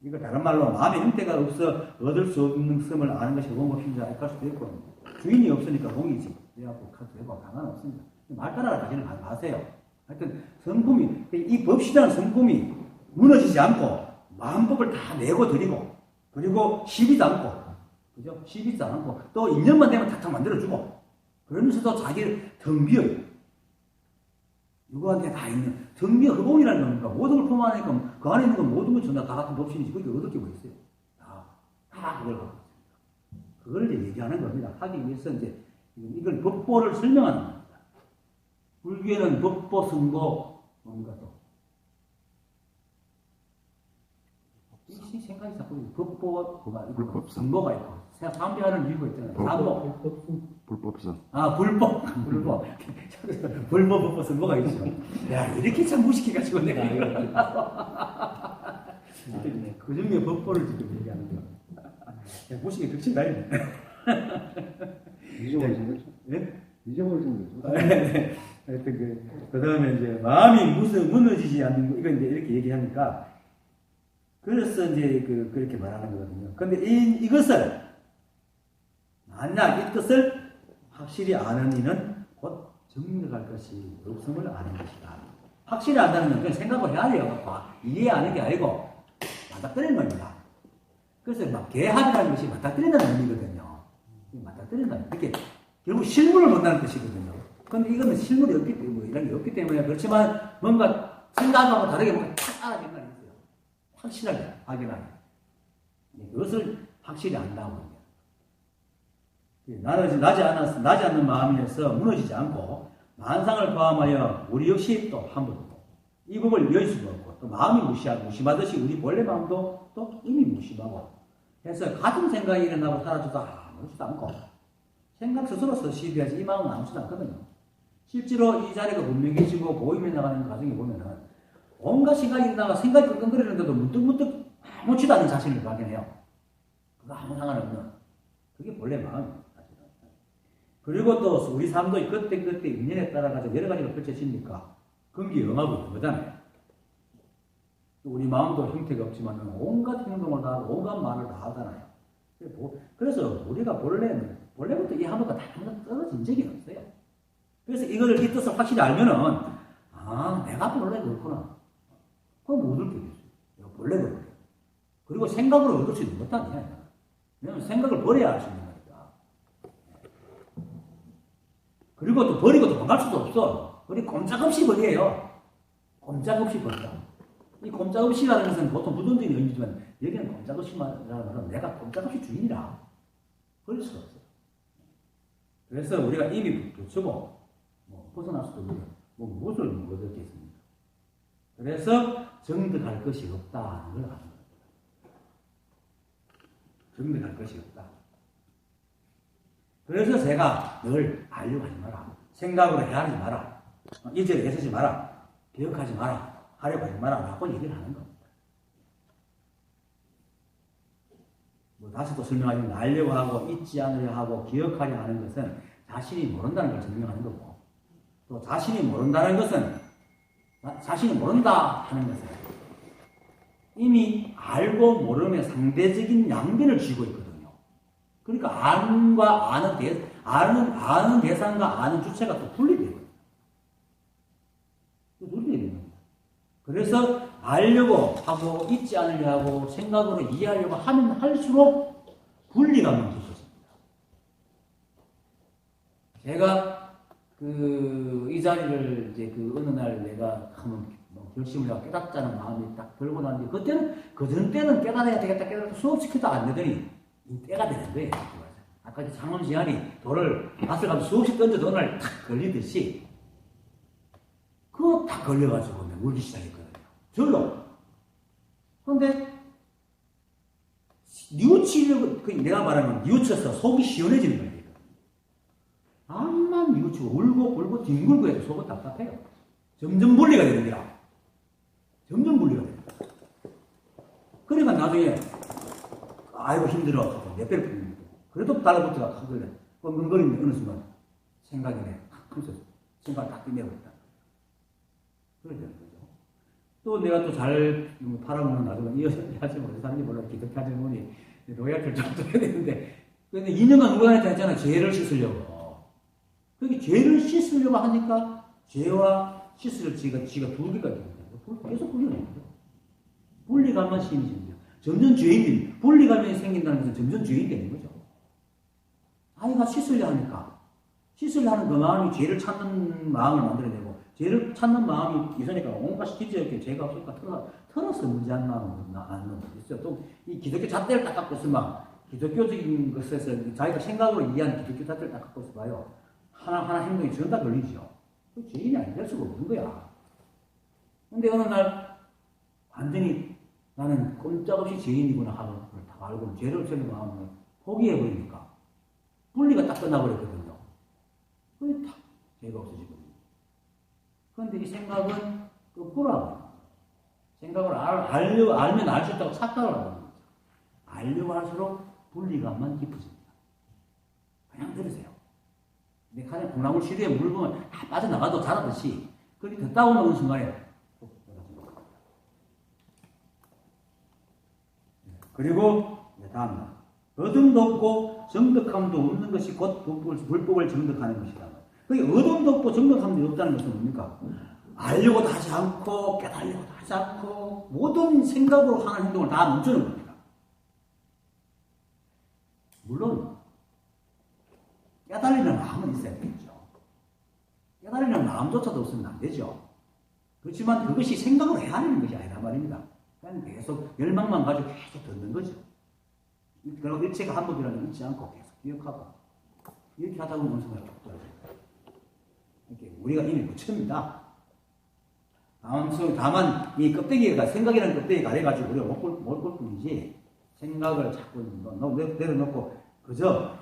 이거 다른 말로 마음의 형태가 없어 얻을 수 없는 성을 아는 것이 허공법신이다. 이렇게 할 수도 있고, 주인이 없으니까 공이지. 그래갖고 카드 해봐. 상관없습니다. 말 따라가지는 마세요. 하여튼 성품이, 이 법시라는 성품이 무너지지 않고 마음법을 다 내고 드리고, 그리고 시비도 않고, 그죠? 시비도 않고, 또 2년만 되면 탁탁 만들어주고, 그러면서도 자기를 텅 비어요. 누구한테 다 있는, 텅 비어 허공이라는 겁니까? 모든 걸 포함하니까 그 안에 있는 건 모든 건 전부 다 같은 법신이지. 그게 얻을 게 뭐 있어요? 다 그걸 갖고 있습니다. 그걸 이제 얘기하는 겁니다. 하기 위해서 이제 이걸 법보를 설명하는 겁니다. 불교에는 법보, 성보, 뭔가 또. 이 생각이 자꾸 법보가 있고, 성보가 있고, 삼비하는 이유가 있잖아요. 삼보. 불법성. 아, 불법. 불법. 불법, 법보, 성보가 있죠. 야, 이렇게 참 무식해가지고 내가 그 중에 법보를 지금 얘기하는 거야. 무식이 득실 나이네. 잊어버리신 거죠? 예? 잊어버리신 거죠? 네. 하여튼 그 다음에 이제 마음이 무너지지 않는 거, 이건 이제 이렇게 얘기하니까, 그래서 이제 그렇게 말하는 거거든요. 근데 이것을, 만약 이 뜻을 확실히 아는 이는 곧 정력할 것이 없음을 아는 것이다. 확실히 안다는 건 그냥 생각을 해야 돼요. 이해하는 게 아니고, 맞닥뜨리는 겁니다. 그래서 막 개합이라는 것이 맞닥뜨린다는 의미거든요. 맞닥뜨린다. 이렇게 결국 실물을 본다는 뜻이거든요. 근데 이거는 실물이 없기 때문에, 이런 게 없기 때문에, 그렇지만 뭔가 생각하고 다르게 뭔가 탁 알아듣는 게 있어요. 확실하게, 확인하게. 그것을 확실히 안다고. 나지 않는 마음에서 무너지지 않고, 만상을 포함하여 우리 역시 또 함부로 이 법을 열 수가 없고, 또 마음이 무심하듯이 우리 본래 마음도 또 이미 무심하고, 해서 같은 생각이 일어나고 사라져도 아무렇지도 않고, 생각 스스로서 시비하지 이 마음은 아무렇지도 않거든요. 실제로 이 자리가 분명해지고 보임해 나가는 과정에 보면은 온갖 생각이 일어나가 생각이 끙끙거리는데도 문득문득 아무렇지도 않은 자신을 발견해요. 그거 아무 상관없는. 그게 본래 마음입니다. 그리고 또 우리 삶도 그때 인연에 따라가지고 여러 가지가 펼쳐지니까 금기영하고 있는 거잖아요. 우리 마음도 형태가 없지만 온갖 행동을 다 하고 온갖 말을 다 하잖아요. 그래서 우리가 본래부터 이 하나가 다 떨어진 적이 없어요. 그래서 이거를 이 뜻을 확실히 알면은, 내가 본래 그렇구나. 그럼 못 얻을 게 있어요. 본래 그렇게. 그리고 생각으로 얻을 수 있는 것도 아니야. 왜냐면 생각을 버려야 할 수 있는 거니까. 그리고 또 버리고 도망갈 수도 없어. 우리 꼼짝없이 버려요. 꼼짝없이 버린다. 이 꼼짝없이라는 것은 보통 부정적인 의미지만, 여기는 꼼짝없이라는 말은 내가 꼼짝없이 주인이라. 버릴 수가 없어요. 그래서 우리가 입이 붙이고, 벗어날 수도 없고, 무엇을 못 얻겠습니까? 그래서 정득할 것이 없다는 걸 아는 겁니다. 정득할 것이 없다. 그래서 제가 늘 알려고 하지 마라. 생각으로 헤아리지 마라. 일절에 애쓰지 마라. 기억하지 마라. 하려고 하지 마라. 라고 얘기를 하는 겁니다. 다시 또 설명하자면, 알려고 하고, 잊지 않으려 하고, 기억하려 하는 것은 자신이 모른다는 걸 증명하는 거고, 또 자신이 모른다는 것은, 자신이 모른다 하는 것은 이미 알고 모름의 상대적인 양변을 쥐고 있거든요. 그러니까 아는 대상과 아는 주체가 또 분리되거든요. 그래서 알려고 하고 잊지 않으려 하고 생각으로 이해하려고 하면 할수록 분리감이 있었습니다. 제가 이 자리를 이제 어느 날 내가 한번 결심을 하고 깨닫자는 마음이 딱 들고 나는데, 그전 때는 깨달아야 되겠다 깨달아서 수업시켜도 안 되더니 때가 되는 거예요. 아까 장엄지한이 돌을 밭을 가면 수없이 던져도 어느 날 탁 걸리듯이 그거 딱 걸려가지고 울기 시작했거든요. 절로. 그런데 뉘우치려고, 내가 말하면 뉘우쳐서 속이 시원해지는 거예요. 암만 뉘우치고 울고 불고 뒹굴고 해도 속은 답답해요. 점점 분리가 되는 거야. 점점 분리가 돼요. 그러니까 나중에 아이고 힘들어. 몇 배를 풀리는 거예요. 그래도 달라붙어가 하길래 끙끙거리는 어느 순간 생각이네. 그래서 생각을 딱 끝내버렸다. 그러게 되는 거죠. 또 내가 또 잘 팔아먹는 나중에 이어서 하지 못해 사는지 몰라. 기독교 하지 보니 노약을 좀 줘야 되는데, 근데 2년간 누구한테 했잖아. 죄를 씻으려고. 그게 죄를 씻으려고 하니까 죄와 씻을 지가 두 개가 됩니다. 계속 훈련해요. 분리감만 심해집니다. 점점 죄인이, 분리감이 생긴다는 것은 점점 죄인이 되는 거죠. 아이가 씻으려 하니까, 씻으려 하는 그 마음이 죄를 찾는 마음을 만들어내고, 죄를 찾는 마음이 있으니까 온갖 기저귀 죄가 없으니까 털어서 무지한 마음을 안 넣는 거 있어요. 또 이 기독교 잣대를 딱 갖고 있으면 기독교적인 것에서 자기가 생각으로 이해하는 기독교 잣대를 딱 갖고 있어봐요. 하나하나 행동이 전부 다 걸리죠. 그 죄인이 안 될 수가 없는 거야. 근데 어느 날 완전히 나는 꼼짝없이 죄인이구나 하는 걸 다 알고 죄를 지는 마음을 포기해버리니까 분리가 딱 끝나버렸거든요. 그게 딱 죄가 없어지거든요. 그런데 이 생각은 거꾸로 하고 생각을 알면 알 수 있다고 착각을 하는 거죠. 알려고 할수록 분리감만 깊어집니다. 그냥 들으세요. 내 칸에 콩나물 시루에 물 부으면 다 빠져나가도 자라듯이 그렇게 듣다 보면 어느 순간에 그리고 다음 날 어둠도 없고 정덕함도 없는 것이 곧 불법을 정덕하는 것이다. 그게 어둠도 없고 정덕함도 없다는 것은 뭡니까? 알려고도 하지 않고 깨달려고도 하지 않고 모든 생각으로 하는 행동을 다 멈추는 겁니다. 물론 깨달리는 마음은 있어야 되겠죠. 깨달리는 마음조차도 없으면 안 되죠. 그렇지만 그것이 생각으로 해야 하는 것이 아니란 말입니다. 그냥 계속 열망만 가지고 계속 듣는 거죠. 그리고 일체가 한 법이라는 걸 잊지 않고 계속 기억하고 이렇게 하다 보면 순간 쭉 떨어져요. 이렇게 우리가 이미 묻힙니다. 다만 이 껍데기가 생각이라는 껍데기가 가려가지고 우리가 못 볼 뿐이지 생각을 자꾸 내려놓고 그저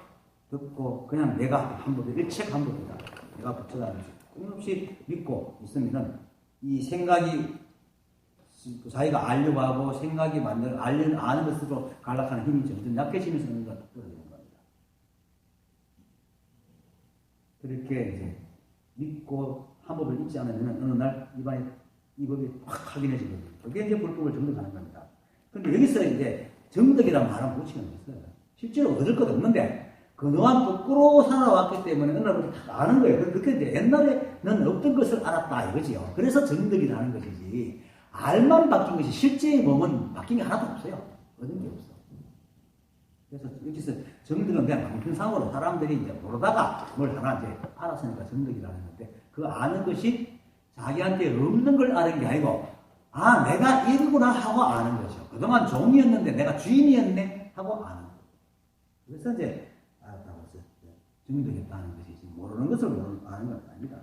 듣고 그냥 내가 한 법이 일체가 한 법이다. 내가 붙여다니면서 끊임없이 믿고 있으면은 이 생각이 자기가 알려고 하고 생각이 아는 것으로 간락하는 힘이 점점 약해지면서 의미가 떨어지는 겁니다. 그렇게 이제 믿고 한 법을 잊지 않으면 어느 날 입안에 이 법이 확 확인해지거든요. 그게 이제 불법을 정득하는 겁니다. 그런데 여기서 이제 정득이라는 말은 못 치는 거예요. 실제로 얻을 것 없는데 그동안 거꾸로 살아왔기 때문에 어느 날부터 다 아는 거예요. 그렇게 이제 옛날에는 없던 것을 알았다 이거지요. 그래서 정득이라는 것이지. 알만 바뀐 것이 실제의 몸은 바뀐 게 하나도 없어요. 얻은 게 없어. 그래서 여기서 정득은 그냥 방편상으로 사람들이 이제 모르다가 뭘 하나 이제 알았으니까 정득이라는 건데 그 아는 것이 자기한테 없는 걸 아는 게 아니고 아 내가 이거구나 하고 아는 거죠. 그동안 종이었는데 내가 주인이었네 하고 아는 거죠. 그래서 이제 알았다고 해서 정득했다는 것이지 모르는 것을 아는 건 아닙니다.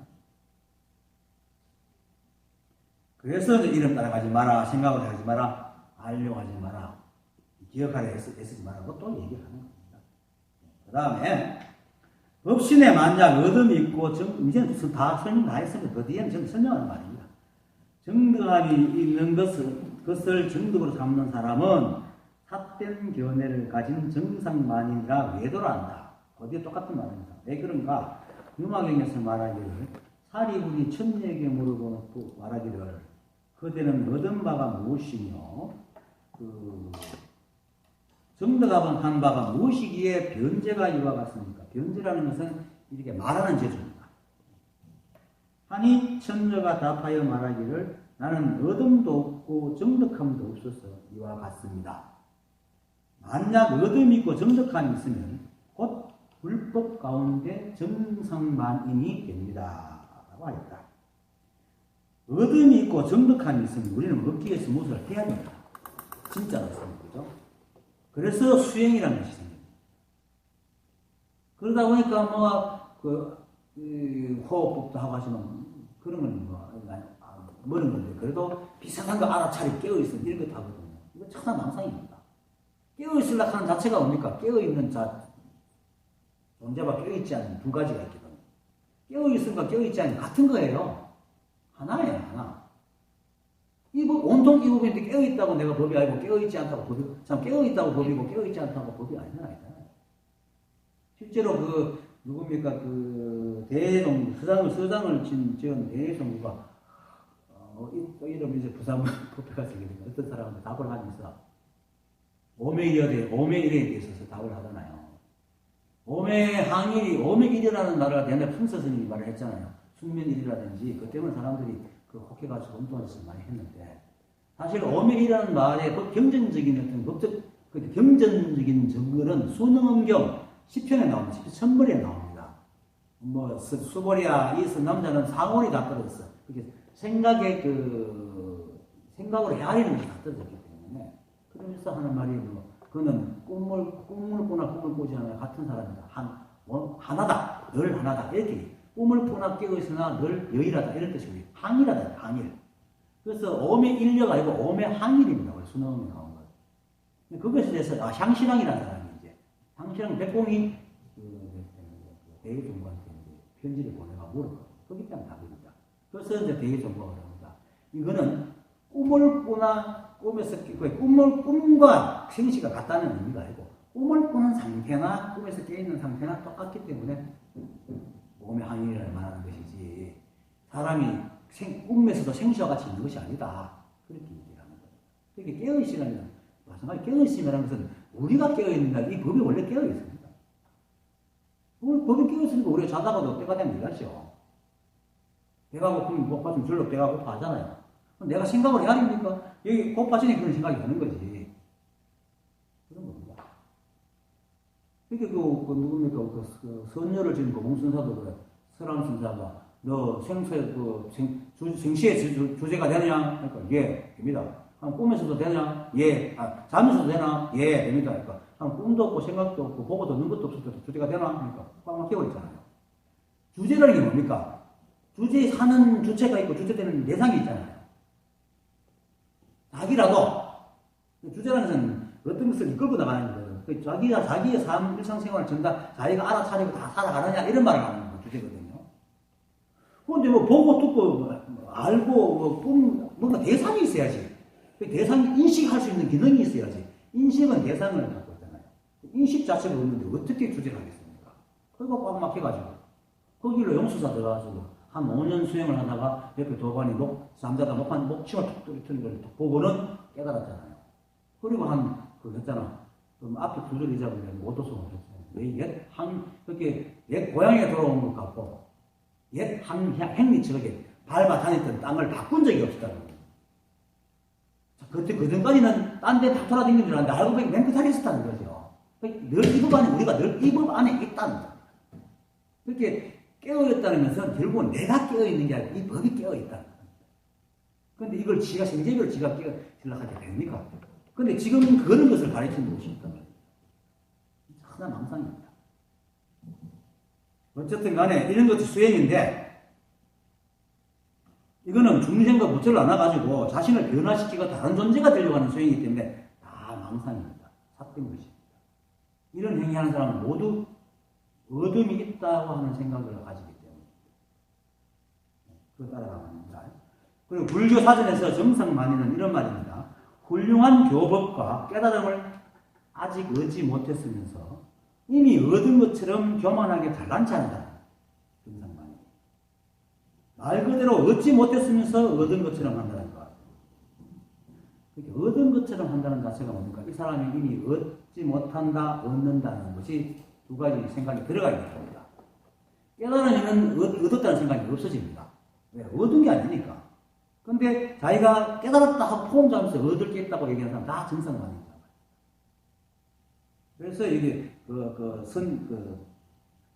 그래서 이름 따라가지 마라, 생각을 하지 마라, 알려고 하지 마라, 기억하려 애쓰지 마라고 또 얘기를 하는 겁니다. 그 다음에 법신에 만약 어둠이 있고 이제는 다 설명 다 했으니까 그 뒤에는 좀 설명하는 말입니다. 정득함이 있는 것을 정득으로 삼는 사람은 삿된 견해를 가진 정상만인이라 외도를 한다. 어디에 똑같은 말입니다. 왜 그런가? 유마경에서 말하기를 사리군이 천녀에게 물어보고 말하기를 그대는 얻은 바가 무엇이며 정득한 바가 무엇이기에 변제가 이와 같습니까? 변제라는 것은 이렇게 말하는 재주입니다. 하니 천녀가 답하여 말하기를 나는 얻음도 없고 정득함도 없어서 이와 같습니다. 만약 얻음이 있고 정득함이 있으면 곧 불법 가운데 정상만인이 됩니다. 라고 하였다. 얻음이 있고 정득함이 있으면 우리는 얻기 위해서 무엇을 해야 됩니다. 진짜로 그죠? 그래서 수행이라는 것이 생깁니다. 그러다 보니까 호흡법도 하고 하시면 그런 건 모르는 건데 그래도 비슷한 거 알아차리 깨어있으면 이런 것도 하거든요. 이거 천하 망상입니다. 깨어있으려고 하는 자체가 뭡니까? 깨어있는 존재와 깨어있지 않은 두 가지가 있거든요. 깨어있음과 깨어있지 않은 같은 거예요. 하나예요, 하나. 온통 이 부분인데 깨어있다고 내가 법이 아니고 깨어있지 않다고 법이, 깨어있다고 법이고 깨어있지 않다고 법이 아니잖아요. 실제로 누굽니까? 서장을 지은 대성구가, 이러면 이제 부산 법회가 생기니까 어떤 사람한테 답을 하면서 오매일에 대해서 답을 하잖아요. 오맥일이라는 나라가 옛날에 풍서스님이 말을 했잖아요. 숙면일이라든지, 그 때문에 사람들이 그 혹해가지고 운동에서 많이 했는데, 사실 오맥이라는 말의 경전적인 어떤 법적, 경전적인 정글은 수능엄경 10편에 나옵니다. 10편 천벌에 나옵니다. 뭐, 수보리야, 이스 남자는 상원이 다 떨어졌어. 그게 생각으로 헤아리는 것이 다 떨어졌기 때문에. 그러면서 하는 말이 뭐, 그는 꿈을 꾸나 꿈을 꾸지 않아 같은 사람이다. 하나다. 늘 하나다. 이렇게. 꿈을 꾸나 깨어 있으나 늘 여일하다. 이런 뜻이고요. 항일하다. 항일. 그래서 오매일려가 아니고 오매항일입니다. 원래 수능에 나온 거. 그것에 대해서, 향신왕이라는 사람이 이제, 향신왕 백공이 대의종부한테 편지를 보내가 물어요. 거기 때문에 답입니다. 그래서 이제 대의종부가 그럽니다. 이거는 꿈을 꾸나 꿈과 생시가 같다는 의미가 아니고, 꿈을 꾸는 상태나 꿈에서 깨어있는 상태나 똑같기 때문에 오매항일이라고 말하는 것이지, 사람이 꿈에서도 생시와 같이 있는 것이 아니다. 그렇게 얘기하는 거예요. 그렇게 깨어있으라면, 마찬가지 깨어있으라는 것은 우리가 깨어있는가, 이 법이 원래 깨어있습니다. 법이 깨어있으니까 우리가 자다가도 때가 되면 일하죠. 배가 고프면 목 같으면 절로 배가 고파 하잖아요. 내가 생각을 해야 됩니까? 여기 고파지니 그런 생각이 드는 거지. 그런 겁니다. 그러니까 누굽니까? 선녀를 지은 고봉순사도 그래. 설암순사가 너 생시의 주제가 되느냐? 그러니까 예, 됩니다. 꿈에서도 되냐? 예. 잠에서도 되나? 예, 됩니다. 그러니까 꿈도 없고 생각도 없고 보고 듣는 것도 없을 때 주제가 되나? 그러니까 꽉 막히고 있잖아요. 주제라는 게 뭡니까? 주제에 사는 주체가 있고 주체되는 대상이 있잖아요. 자기라도 주제라는 것은 어떤 것을 이끌고 나가는 거거든. 자기가 자기의 삶, 일상생활을 전다 자기가 알아차리고 다 살아가느냐 이런 말을 하는 거 주제거든요. 그런데 뭐 보고 듣고 알고 뭔가 대상이 있어야지. 그 대상 인식할 수 있는 기능이 있어야지. 인식은 대상을 갖고 있잖아요. 인식 자체가 없는데 어떻게 주제를 하겠습니까? 그거 꽉 막혀가지고 거기로 용수사 들어가가지고 한 5년 수행을 하다가 옆에 도반이 잠자다 목침을 툭 떨어뜨리는 걸 보고는 깨달았잖아요. 그리고 했잖아. 그럼 앞에 두 줄 잊어버리면 오도성을 했어요. 옛 고향에 돌아온 것 같고, 옛 행리처럼 밟아 다녔던 땅을 바꾼 적이 없었다는 거예요. 그 전까지는 딴 데 다 돌아다니는 줄 알았는데, 알고 보니 맨 끝에 있었다는 거죠. 늘 이 법 안에, 우리가 늘 이 법 안에 있다는 거예요. 그렇게 깨어있다는 것은 결국은 내가 깨어있는 게 아니라 이 법이 깨어있다는 거예요. 그런데 이걸 생제비를 지가 깨어지려고 하게 됩니까? 근데 지금 그런 것을 가르치는 것이 있단 말이에요. 하나 망상입니다. 어쨌든 간에 이런 것도 수행인데, 이거는 중생과 부처를 안아가지고 자신을 변화시키고 다른 존재가 되려고 하는 수행이기 때문에 다 망상입니다. 삿된 것입니다. 이런 행위하는 사람은 모두 어둠이 있다고 하는 생각을 가지기 때문에 그걸 따라가면 됩니다. 그리고 불교 사전에서 정상만이는 이런 말입니다. 훌륭한 교법과 깨달음을 아직 얻지 못했으면서 이미 얻은 것처럼 교만하게 잘난 체한다. 정상만이. 말 그대로 얻지 못했으면서 얻은 것처럼 한다는 것. 그렇게 얻은 것처럼 한다는 자체가 뭡니까? 이 사람이 이미 얻지 못한다, 얻는다는 것이 두 가지 생각이 들어가 있는 겁니다. 깨달으면 얻었다는 생각이 없어집니다. 왜? 얻은 게 아니니까. 근데 자기가 깨달았다 하고 포옹하면서 얻을 게 있다고 얘기하는 사람 다 정상만입니다. 그래서 이게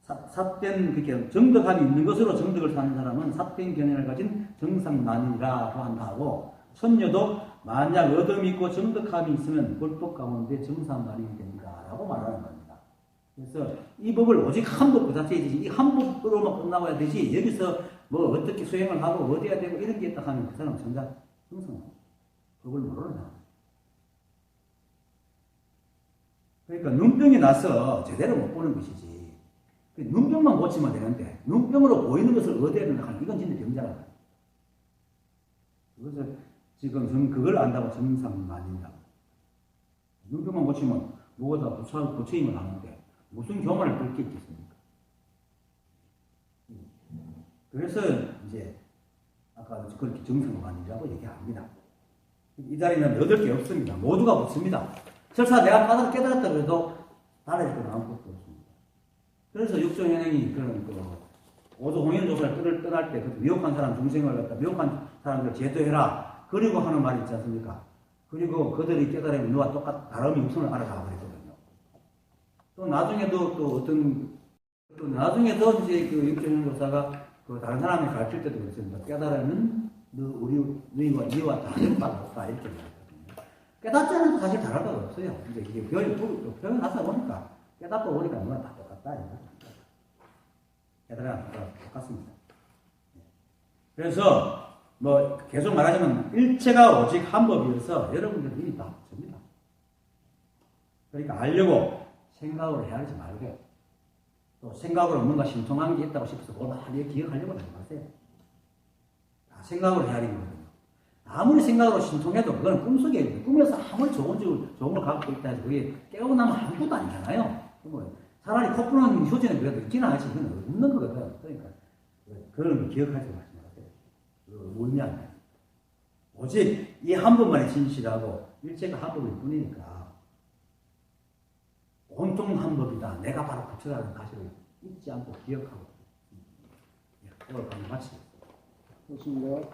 삿된 그렇게 정덕함이 있는 것으로 정덕을 사는 사람은 삿된 견해를 가진 정상만이라고 한다고, 선녀도 만약 어둠이 있고 정덕함이 있으면 불법 가운데 정상만이 된다라고 말하는 겁니다. 그래서 이 법을 오직 한 법 그 자체에 되지, 이 한 법으로만 끝나고야 되지, 여기서 뭐 어떻게 수행을 하고 어디 해야 되고 이런 게 있다 하면 그 사람은 정작 정상만 법을 모르냐. 그러니까 눈병이 나서 제대로 못 보는 것이지. 눈병만 고치면 되는데 눈병으로 보이는 것을 얻어야 된다 하면 이건 진짜 병자라고. 그래서 지금 그걸 안다고 정상만이라고. 눈병만 고치면 뭐가 다 고쳐임을 하는데 무슨 교만을 볼 게 있겠습니까? 그래서 이제 아까 그렇게 정상만이라고 얘기합니다. 이 자리는 얻을 게 없습니다. 모두가 붙습니다. 설사 내가 깨달았다 그래도 달라질 건 아무것도 없습니다. 그래서 육종현행이 그런 오도홍연 조사를 떠날 때 미혹한 사람 중생을 갖다 미혹한 사람들 제도해라. 그리고 하는 말이 있지 않습니까? 그리고 그들이 깨달으면 너와 다름이 육성을 알아가 버리거든요. 또 나중에도 나중에도 이제 그 육종현 조사가 다른 사람이 가르칠 때도 그렇습니다. 깨달으면 너희와 다름없다 이렇게 말했거든요. 깨닫지 않아도 사실 다를 바가 없어요. 이제 이게 표현 하다 보니까 깨닫고 보니까 누가 다 똑같다. 깨달으면 똑같습니다. 그래서 계속 말하자면 일체가 오직 한 법이어서 여러분들은 이미 다 접니다. 그러니까 알려고 생각으로 헤아리지 말고 또 생각으로 뭔가 신통한 게 있다고 싶어서 골반하게 기억하려고 하지 마세요. 다 생각으로 헤아리는 거거든요. 아무리 생각으로 신통해도 그건 꿈속에 있는 꿈에서 아무리 좋은 걸 갖고 있다 해서 그게 깨우고 나면 아무것도 아니잖아요. 차라리 코 푸는 효제는 그래도 있기는 하지 그건 없는 거거든. 그러니까 그런 거 기억하지 마세요. 의미한 거. 오직 이 한 번만이 진실하고 일체가 한 법일 뿐이니까 온통 한 법이다. 내가 바로 부처라는 사실을 잊지 않고 기억하고 오늘 방금 마치겠습니다. 좋습니다.